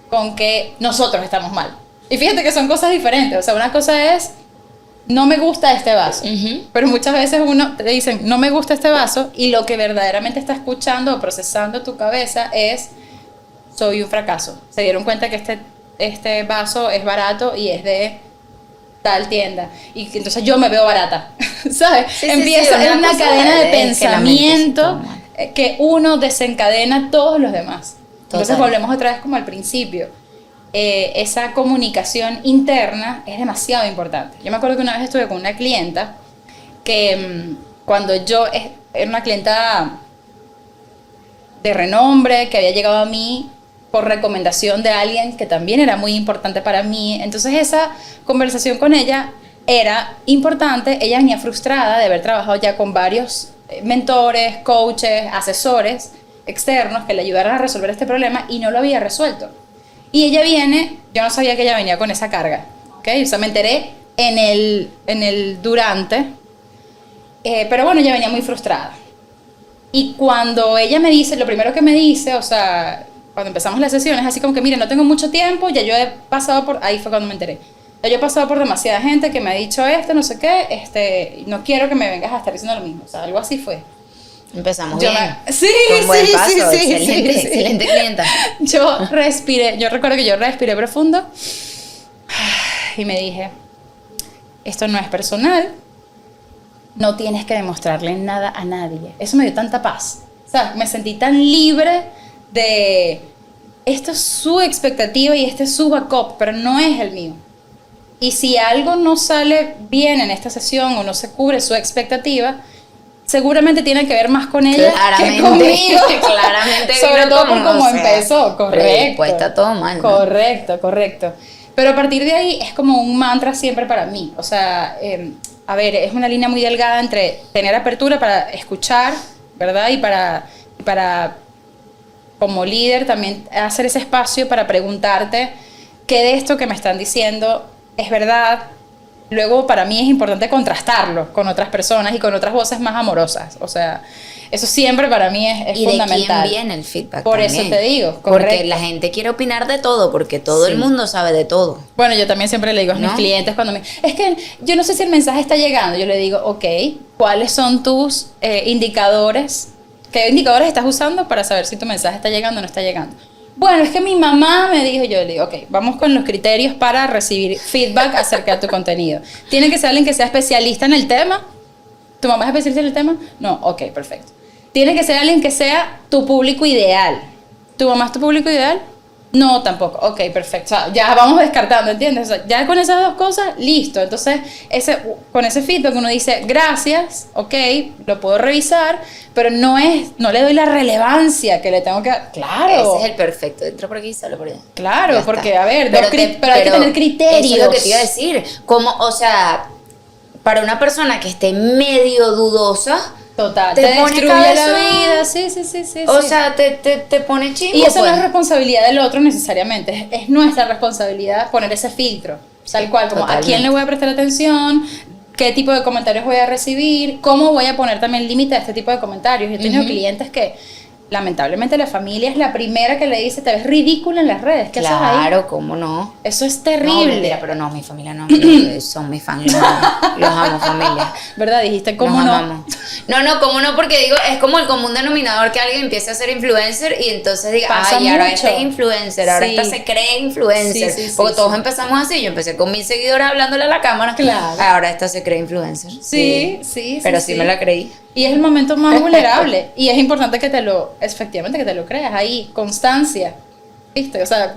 con que nosotros estamos mal. Y fíjate que son cosas diferentes, o sea, una cosa es, no me gusta este vaso, pero muchas veces te dicen, no me gusta este vaso, y lo que verdaderamente está escuchando o procesando tu cabeza es, soy un fracaso. Se dieron cuenta que este vaso es barato y es de tal tienda, y entonces yo me veo barata, ¿sabes? Empieza es una cadena de pensamiento que uno desencadena todos los demás. Entonces volvemos otra vez como al principio. Esa comunicación interna es demasiado importante. Yo me acuerdo que una vez estuve con una clienta que cuando era una clienta de renombre que había llegado a mí por recomendación de alguien que también era muy importante para mí. Entonces esa conversación con ella era importante. Ella venía frustrada de haber trabajado ya con varios mentores, coaches, asesores externos que le ayudaran a resolver este problema y no lo había resuelto. Y ella yo no sabía que ella venía con esa carga, ¿ok? O sea, me enteré en el durante, pero bueno, ella venía muy frustrada. Y cuando ella me dice, lo primero que me dice, o sea, cuando empezamos las sesiones, así como que, mire, no tengo mucho tiempo, ya yo he pasado por, ahí fue cuando me enteré. Yo he pasado por demasiada gente que me ha dicho esto, no sé qué, no quiero que me vengas a estar diciendo lo mismo. O sea, algo así fue. Empezamos Yo bien. sí, Con buen sí, paso, sí, excelente, sí, sí. excelente clienta. Yo recuerdo que yo respiré profundo y me dije, esto no es personal, no tienes que demostrarle nada a nadie. Eso me dio tanta paz. O sea, me sentí tan libre de, esto es su expectativa y este es su backup, pero no es el mío. Y si algo no sale bien en esta sesión o no se cubre su expectativa, seguramente tiene que ver más con ella que conmigo. Claramente. Sobre todo por cómo empezó, correcto. Pues está todo mal, ¿no? Correcto. Pero a partir de ahí es como un mantra siempre para mí. O sea, a ver, es una línea muy delgada entre tener apertura para escuchar, ¿verdad? Y para como líder también hacer ese espacio para preguntarte qué de esto que me están diciendo es verdad. Luego, para mí es importante contrastarlo con otras personas y con otras voces más amorosas. O sea, eso siempre para mí es fundamental. ¿Y de quién viene el feedback? Por también? eso te digo, correcto. Porque la gente quiere opinar de todo, porque todo el mundo sabe de todo. Bueno, yo también siempre le digo a mis clientes cuando es que yo no sé si el mensaje está llegando. Yo le digo, ok, ¿cuáles son tus indicadores? ¿Qué indicadores estás usando para saber si tu mensaje está llegando o no está llegando? Bueno, es que mi mamá me dijo, yo le digo, ok, vamos con los criterios para recibir feedback acerca de tu contenido. ¿Tiene que ser alguien que sea especialista en el tema? ¿Tu mamá es especialista en el tema? No, ok, perfecto. ¿Tiene que ser alguien que sea tu público ideal? ¿Tu mamá es tu público ideal? No, tampoco. Ok, perfecto. O sea, ya vamos descartando, ¿entiendes? O sea, ya con esas dos cosas, listo. Entonces, con ese feedback uno dice, gracias, ok, lo puedo revisar, pero no le doy la relevancia que le tengo que dar. Claro. Ese es el perfecto. Entra por aquí y sale por allá. Claro, porque, a ver, pero hay que tener criterios. Eso es lo que te iba a decir. Como, o sea, para una persona que esté medio dudosa, total, te pone destruye cabezón. la vida, sí. O sea, te pone chimbo. Y eso pues. no es responsabilidad del otro necesariamente, es nuestra responsabilidad poner ese filtro, tal cual, como Totalmente. a quién le voy a prestar atención, qué tipo de comentarios voy a recibir, cómo voy a poner también límite a este tipo de comentarios. Yo he tenido clientes que, lamentablemente, la familia es la primera que le dice, te ves ridícula en las redes, ¿qué haces ahí? Claro, ¿cómo no? Eso es No, terrible. mentira, pero no, mi familia no, son mis fans, los amo, familia. ¿Verdad? Dijiste, ¿cómo Nos no? amamos. No, ¿cómo no? Porque digo, es como el común denominador que alguien empiece a ser influencer y entonces diga, Pasa ay, ahora mucho. este es influencer, ahora Sí. esta se cree influencer. Sí, porque todos sí. empezamos así, yo empecé con 1000 seguidores hablándole a la cámara. Claro. Ahora esta se cree influencer. Sí. Pero sí me la creí. Y es el momento más vulnerable. Y es importante que efectivamente, que te lo creas ahí, constancia. ¿Viste? O sea,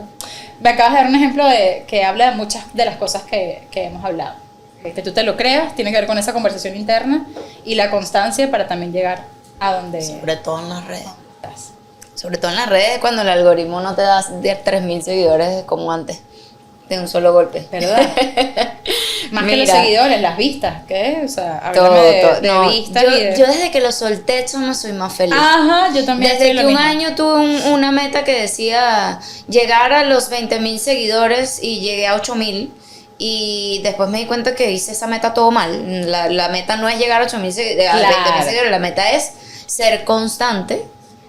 me acabas de dar un ejemplo que habla de muchas de las cosas que hemos hablado. Que tú te lo creas, tiene que ver con esa conversación interna y la constancia para también llegar a donde Sobre todo en las redes. estás. Sobre todo en las redes, cuando el algoritmo no te da 3000 seguidores como antes, de un solo golpe. ¿Verdad? Más que los Mira. seguidores, las vistas, ¿qué? O sea, háblame Todo, de no, vistas yo, y de... yo desde que lo solté, chama, soy más feliz. Ajá, yo también Desde estoy que lo un mismo. año tuve una meta que decía llegar a los 20.000 seguidores y llegué a 8.000 y después me di cuenta que hice esa meta todo mal. La meta no es llegar a 8.000 seguidores, a 20.000 seguidores, la meta es ser constante.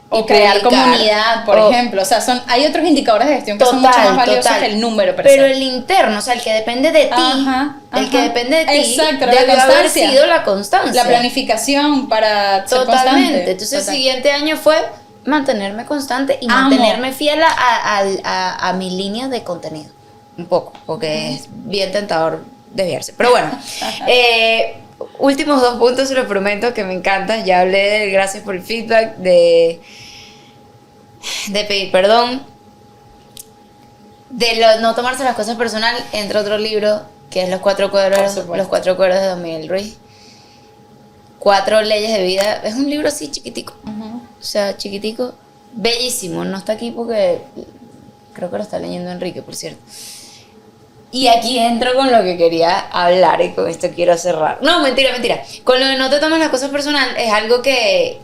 O y crear publicar. comunidad, por ejemplo. O sea, hay otros indicadores de gestión que son mucho más valiosos que el número per se. Pero el interno, o sea, el que depende de ti, Ajá. el que depende de ti, Exacto, la debió haber constancia. sido la constancia. La planificación para ser Totalmente. constante. Entonces, Total. el siguiente año fue mantenerme constante y Amo. mantenerme fiel a mi línea de contenido. Un poco, porque es bien tentador desviarse. Pero bueno, últimos 2 puntos, se los prometo, que me encantan. Ya hablé del gracias por el feedback, de pedir perdón, de no tomarse las cosas personal, entre otro libro, que es Los Cuatro Acuerdos de Don Miguel Ruiz. 4 leyes de vida. Es un libro así chiquitico. O sea, chiquitico, bellísimo. No está aquí porque creo que lo está leyendo Enrique, por cierto. Y aquí entro con lo que quería hablar y con esto quiero cerrar. No, mentira. Con lo de no te tomes las cosas personal es algo que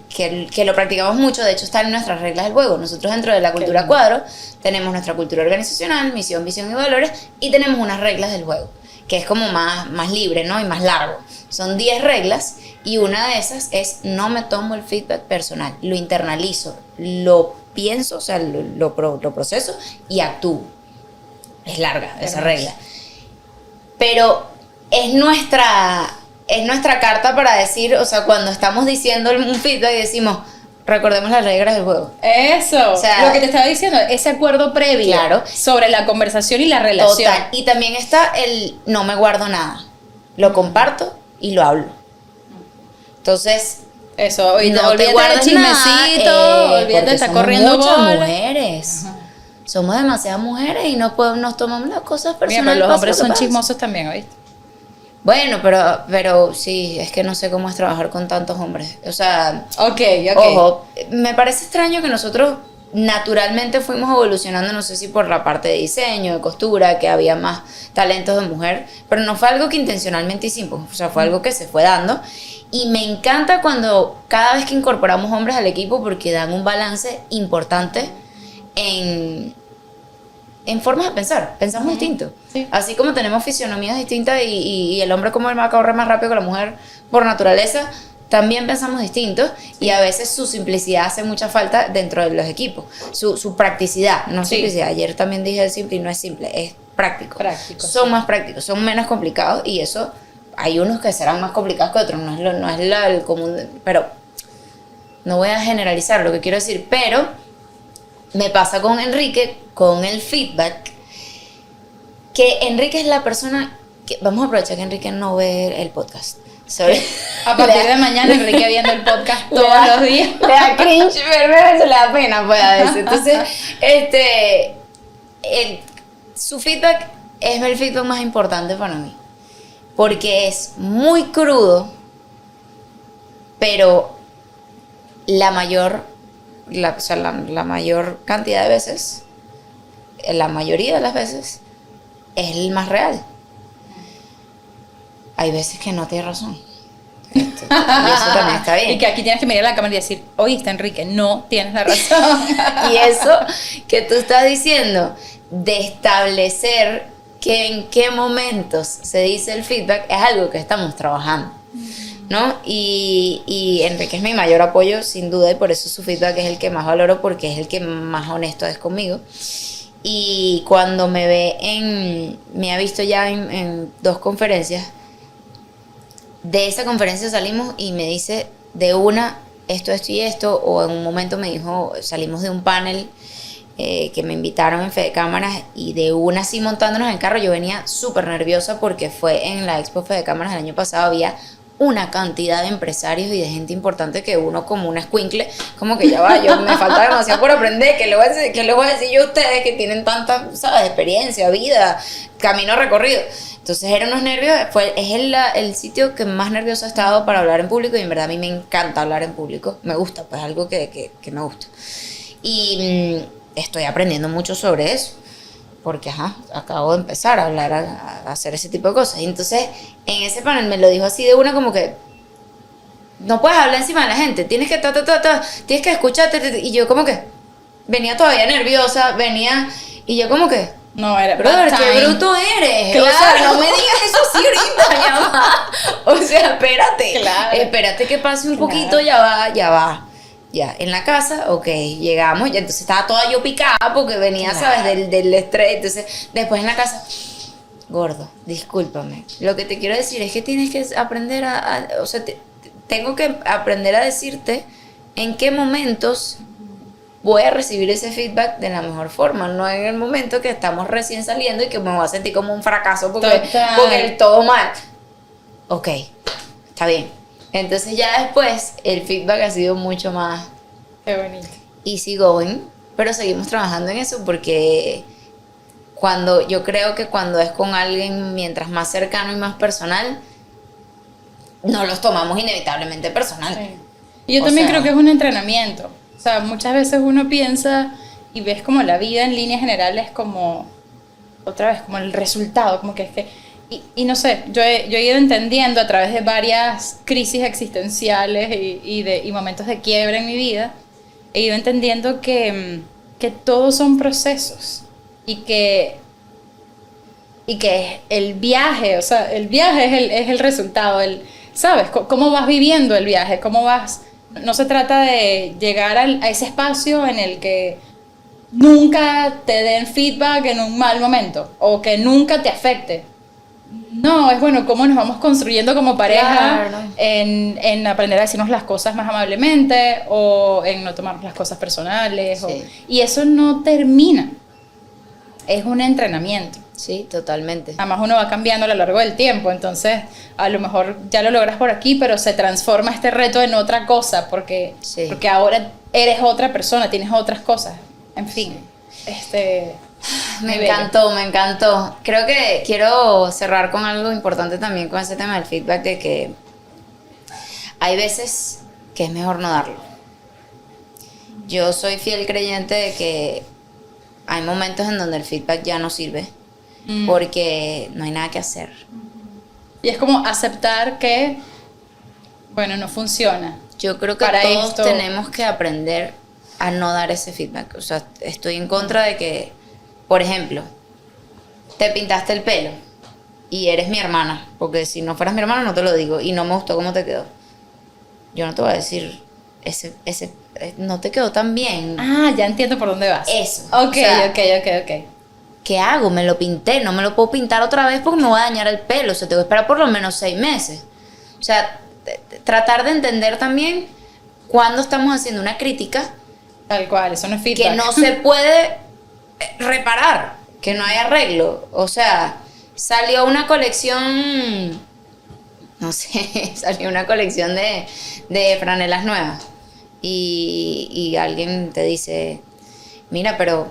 lo practicamos mucho. De hecho, está en nuestras reglas del juego. Nosotros dentro de la cultura cuadro tenemos nuestra cultura organizacional, misión, visión y valores, y tenemos unas reglas del juego, que es como más libre, ¿no? Y más largo. Son 10 reglas y una de esas es no me tomo el feedback personal. Lo internalizo, lo pienso, o sea, lo proceso y actúo. Es larga esa regla. pero es nuestra carta para decir, o sea, cuando estamos diciendo un feedback y decimos, recordemos las reglas del juego. Eso, o sea, lo que te estaba diciendo, ese acuerdo previo, claro, sobre la conversación y la relación. Total. Y también está el no me guardo nada, lo comparto y lo hablo. Entonces, eso, no olvídate del chismecito, olvídate de estar corriendo muchas bola. mujeres. Ajá. Somos demasiadas mujeres y nos tomamos las cosas personales. Mira, pero los hombres son chismosos también, ¿oíste? Bueno, pero sí, es que no sé cómo es trabajar con tantos hombres. O sea, okay. Ojo, me parece extraño que nosotros naturalmente fuimos evolucionando, no sé si por la parte de diseño, de costura, que había más talentos de mujer, pero no fue algo que intencionalmente hicimos, o sea, fue algo que se fue dando. Y me encanta cuando cada vez que incorporamos hombres al equipo porque dan un balance importante en formas de pensar, pensamos distinto. Sí. Así como tenemos fisionomías distintas y el hombre como él va a correr más rápido que la mujer por naturaleza, también pensamos distintos y a veces su simplicidad hace mucha falta dentro de los equipos. Su practicidad, no simplicidad. Ayer también dije simple y no es simple, es práctico. Son más prácticos, son menos complicados y eso, hay unos que serán más complicados que otros, no es el común, pero no voy a generalizar lo que quiero decir, pero me pasa con Enrique, con el feedback, que Enrique es la persona que, vamos a aprovechar que Enrique no ve el podcast. A partir de mañana Enrique viendo el podcast todos los días. Le da cringe verme, se le da pena, pues a veces. Entonces, su feedback es el feedback más importante para mí. Porque es muy crudo, pero la mayor cantidad de veces, la mayoría de las veces, es el más real. Hay veces que no tienes razón. Y eso también está bien. Y que aquí tienes que mirar a la cámara y decir, oíste, Enrique, no tienes la razón. Y eso que tú estás diciendo, de establecer que en qué momentos se dice el feedback, es algo que estamos trabajando, ¿no? Y Enrique es mi mayor apoyo, sin duda, y por eso su feedback es el que más valoro, porque es el que más honesto es conmigo. Y cuando me ha visto ya en 2 conferencias, de esa conferencia salimos y me dice de una, esto y esto, o en un momento me dijo, salimos de un panel que me invitaron en Fede Cámaras y de una así montándonos en carro, yo venía súper nerviosa porque fue en la Expo Fede Cámaras el año pasado, había una cantidad de empresarios y de gente importante que uno como un escuincle, como que ya va, me falta demasiado por aprender, ¿qué les voy a decir yo a ustedes que tienen tanta, ¿sabes?, experiencia, vida, camino recorrido? Entonces eran unos nervios, es el sitio que más nervioso he estado para hablar en público y en verdad a mí me encanta hablar en público, me gusta, pues algo que me gusta. Y estoy aprendiendo mucho sobre eso, porque acabo de empezar a hablar, a hacer ese tipo de cosas. Y entonces en ese panel me lo dijo así de una como que, no puedes hablar encima de la gente, tienes que tienes que escucharte, y yo como que venía todavía nerviosa, y yo como que, no, era brother, qué bruto eres. Claro. O sea, no me digas eso así ahorita, ya va. O sea, espérate. Claro. Espérate que pase un poquito, ya va. Ya, en la casa, ok, llegamos, ya entonces estaba toda yo picada porque venía, ¿sabes? Del estrés. Entonces, después en la casa, gordo, discúlpame. Lo que te quiero decir es que tienes que aprender o sea, tengo que aprender a decirte en qué momentos voy a recibir ese feedback de la mejor forma, no en el momento que estamos recién saliendo y que me voy a sentir como un fracaso porque todo mal. Ok, está bien. Entonces ya después el feedback ha sido mucho más qué bonito, easy going, pero seguimos trabajando en eso porque yo creo que cuando es con alguien mientras más cercano y más personal, no los tomamos inevitablemente personal. Sí. Y yo también creo que es un entrenamiento. O sea, muchas veces uno piensa y ves como la vida en líneas generales como, otra vez, como el resultado, como que es que... Y no sé, yo he ido entendiendo a través de varias crisis existenciales y momentos de quiebra en mi vida, he ido entendiendo que todos son procesos y que el viaje, o sea, el viaje es el resultado, ¿sabes? ¿Cómo vas viviendo el viaje? ¿Cómo vas...? No se trata de llegar a ese espacio en el que nunca te den feedback en un mal momento o que nunca te afecte. No, es bueno cómo nos vamos construyendo como pareja Claro. en aprender a decirnos las cosas más amablemente o en no tomar las cosas personales. Sí. Y eso no termina, es un entrenamiento. Sí, totalmente. Además uno va cambiando a lo largo del tiempo, entonces a lo mejor ya lo logras por aquí, pero se transforma este reto en otra cosa porque, Sí. porque ahora eres otra persona, tienes otras cosas. En fin, Me muy bello. encantó, me encantó. Creo que quiero cerrar con algo importante también con ese tema del feedback, de que hay veces que es mejor no darlo. Yo soy fiel creyente de que hay momentos en donde el feedback ya no sirve porque no hay nada que hacer. Y es como aceptar que, bueno, no funciona. Yo creo que Para todos esto- tenemos que aprender a no dar ese feedback. O sea, estoy en contra de que, por ejemplo, te pintaste el pelo y eres mi hermana, porque si no fueras mi hermana no te lo digo y no me gustó cómo te quedó. Yo no te voy a decir, no te quedó tan bien. Ah, ya entiendo por dónde vas. Eso. Ok, O sea, ok. ¿qué hago? Me lo pinté, no me lo puedo pintar otra vez porque me voy a dañar el pelo. O sea, tengo que esperar por lo menos 6 meses. O sea, tratar de entender también cuando estamos haciendo una crítica Tal cual, eso no es feedback. que no se puede reparar, que no hay arreglo. O sea, salió una colección, no sé, salió una colección de franelas nuevas y alguien te dice, mira, pero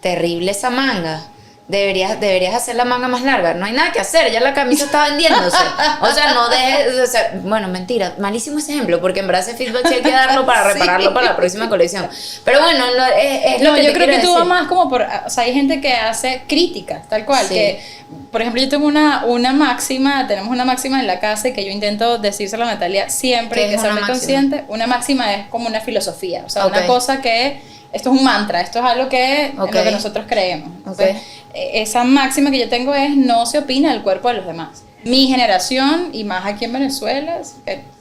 terrible esa manga. Deberías hacer la manga más larga. No hay nada que hacer, ya la camisa está vendiéndose. O sea, no dejes. O sea, bueno, mentira, malísimo ese ejemplo, porque en verdad ese feedback sí hay que darlo para repararlo Sí. para la próxima colección. Pero bueno, es lo No, que yo te creo que quiero tú vas decir. más como por, o sea, hay gente que hace críticas, tal cual, Sí. que, por ejemplo, yo tengo una máxima, tenemos una máxima en la casa y que yo intento decírselo a Natalia siempre ¿Qué y que es sea una muy máxima? consciente. Una máxima es como una filosofía, o sea, Ok. una cosa que, esto es un mantra, esto es algo que, en Ok. lo que nosotros creemos. Entonces, Ok. esa máxima que yo tengo es, no se opina del cuerpo de los demás. Mi generación, y más aquí en Venezuela, es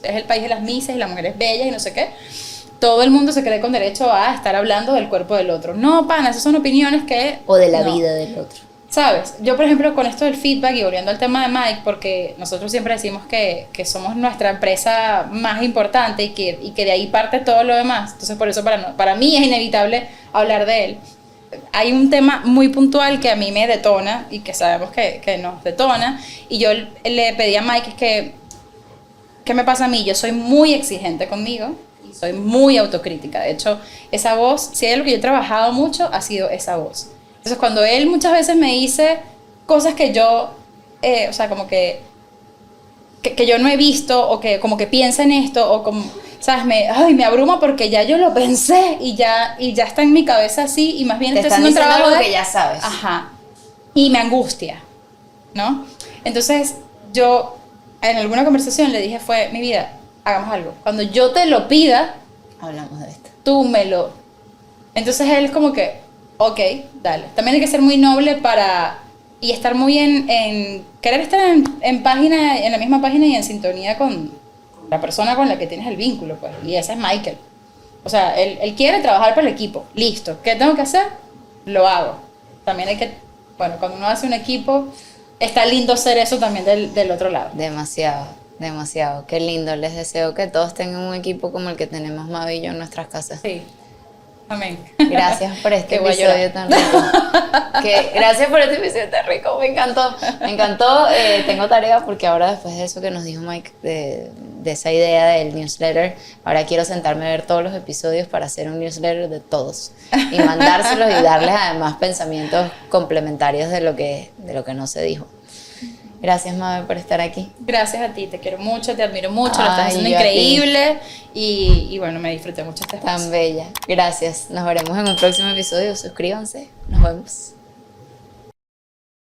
el país de las misas y las mujeres bellas y no sé qué, todo el mundo se cree con derecho a estar hablando del cuerpo del otro. No, pana, esas son opiniones que... O de la no. vida del otro. ¿Sabes? Yo, por ejemplo, con esto del feedback y volviendo al tema de Mike, porque nosotros siempre decimos que somos nuestra empresa más importante y que de ahí parte todo lo demás. Entonces, por eso para mí es inevitable hablar de él. Hay un tema muy puntual que a mí me detona y que sabemos que nos detona. Y yo le pedí a Mike ¿qué me pasa a mí? Yo soy muy exigente conmigo y soy muy autocrítica. De hecho, esa voz, si hay algo que yo he trabajado mucho, ha sido esa voz. Entonces, cuando él muchas veces me dice cosas que yo, o sea, como que yo no he visto, o que como que piensa en esto, o como, ¿sabes? Me abruma porque ya yo lo pensé y ya está en mi cabeza así, y más bien Te estoy están haciendo un diciendo trabajo algo de... que ya sabes. Ajá. Y me angustia, ¿no? Entonces, yo en alguna conversación le dije fue, mi vida, hagamos algo. Cuando yo te lo pida, Hablamos de esto. tú me lo... Entonces él es como que, ok, dale. También hay que ser muy noble y estar muy querer estar en página, en la misma página y en sintonía con la persona con la que tienes el vínculo, pues. Y ese es Michael. O sea, él quiere trabajar para el equipo. Listo. ¿Qué tengo que hacer? Lo hago. También hay que, bueno, cuando uno hace un equipo, está lindo ser eso también del otro lado. Demasiado, demasiado. Qué lindo. Les deseo que todos tengan un equipo como el que tenemos Mavi y yo en nuestras casas. Sí. Amén. Gracias por este Que voy a episodio llorar. tan rico. Gracias por este episodio tan rico, me encantó. Me encantó. Tengo tarea porque ahora, después de eso que nos dijo Mike, de esa idea del newsletter, ahora quiero sentarme a ver todos los episodios para hacer un newsletter de todos y mandárselos y darles además pensamientos complementarios de lo que no se dijo. Gracias, Mabe, por estar aquí. Gracias a ti, te quiero mucho, te admiro mucho, lo estás Ay, haciendo yo a ti. increíble y bueno, me disfruté mucho este espacio. Tan bella. Gracias. Nos veremos en un próximo episodio. Suscríbanse. Nos vemos.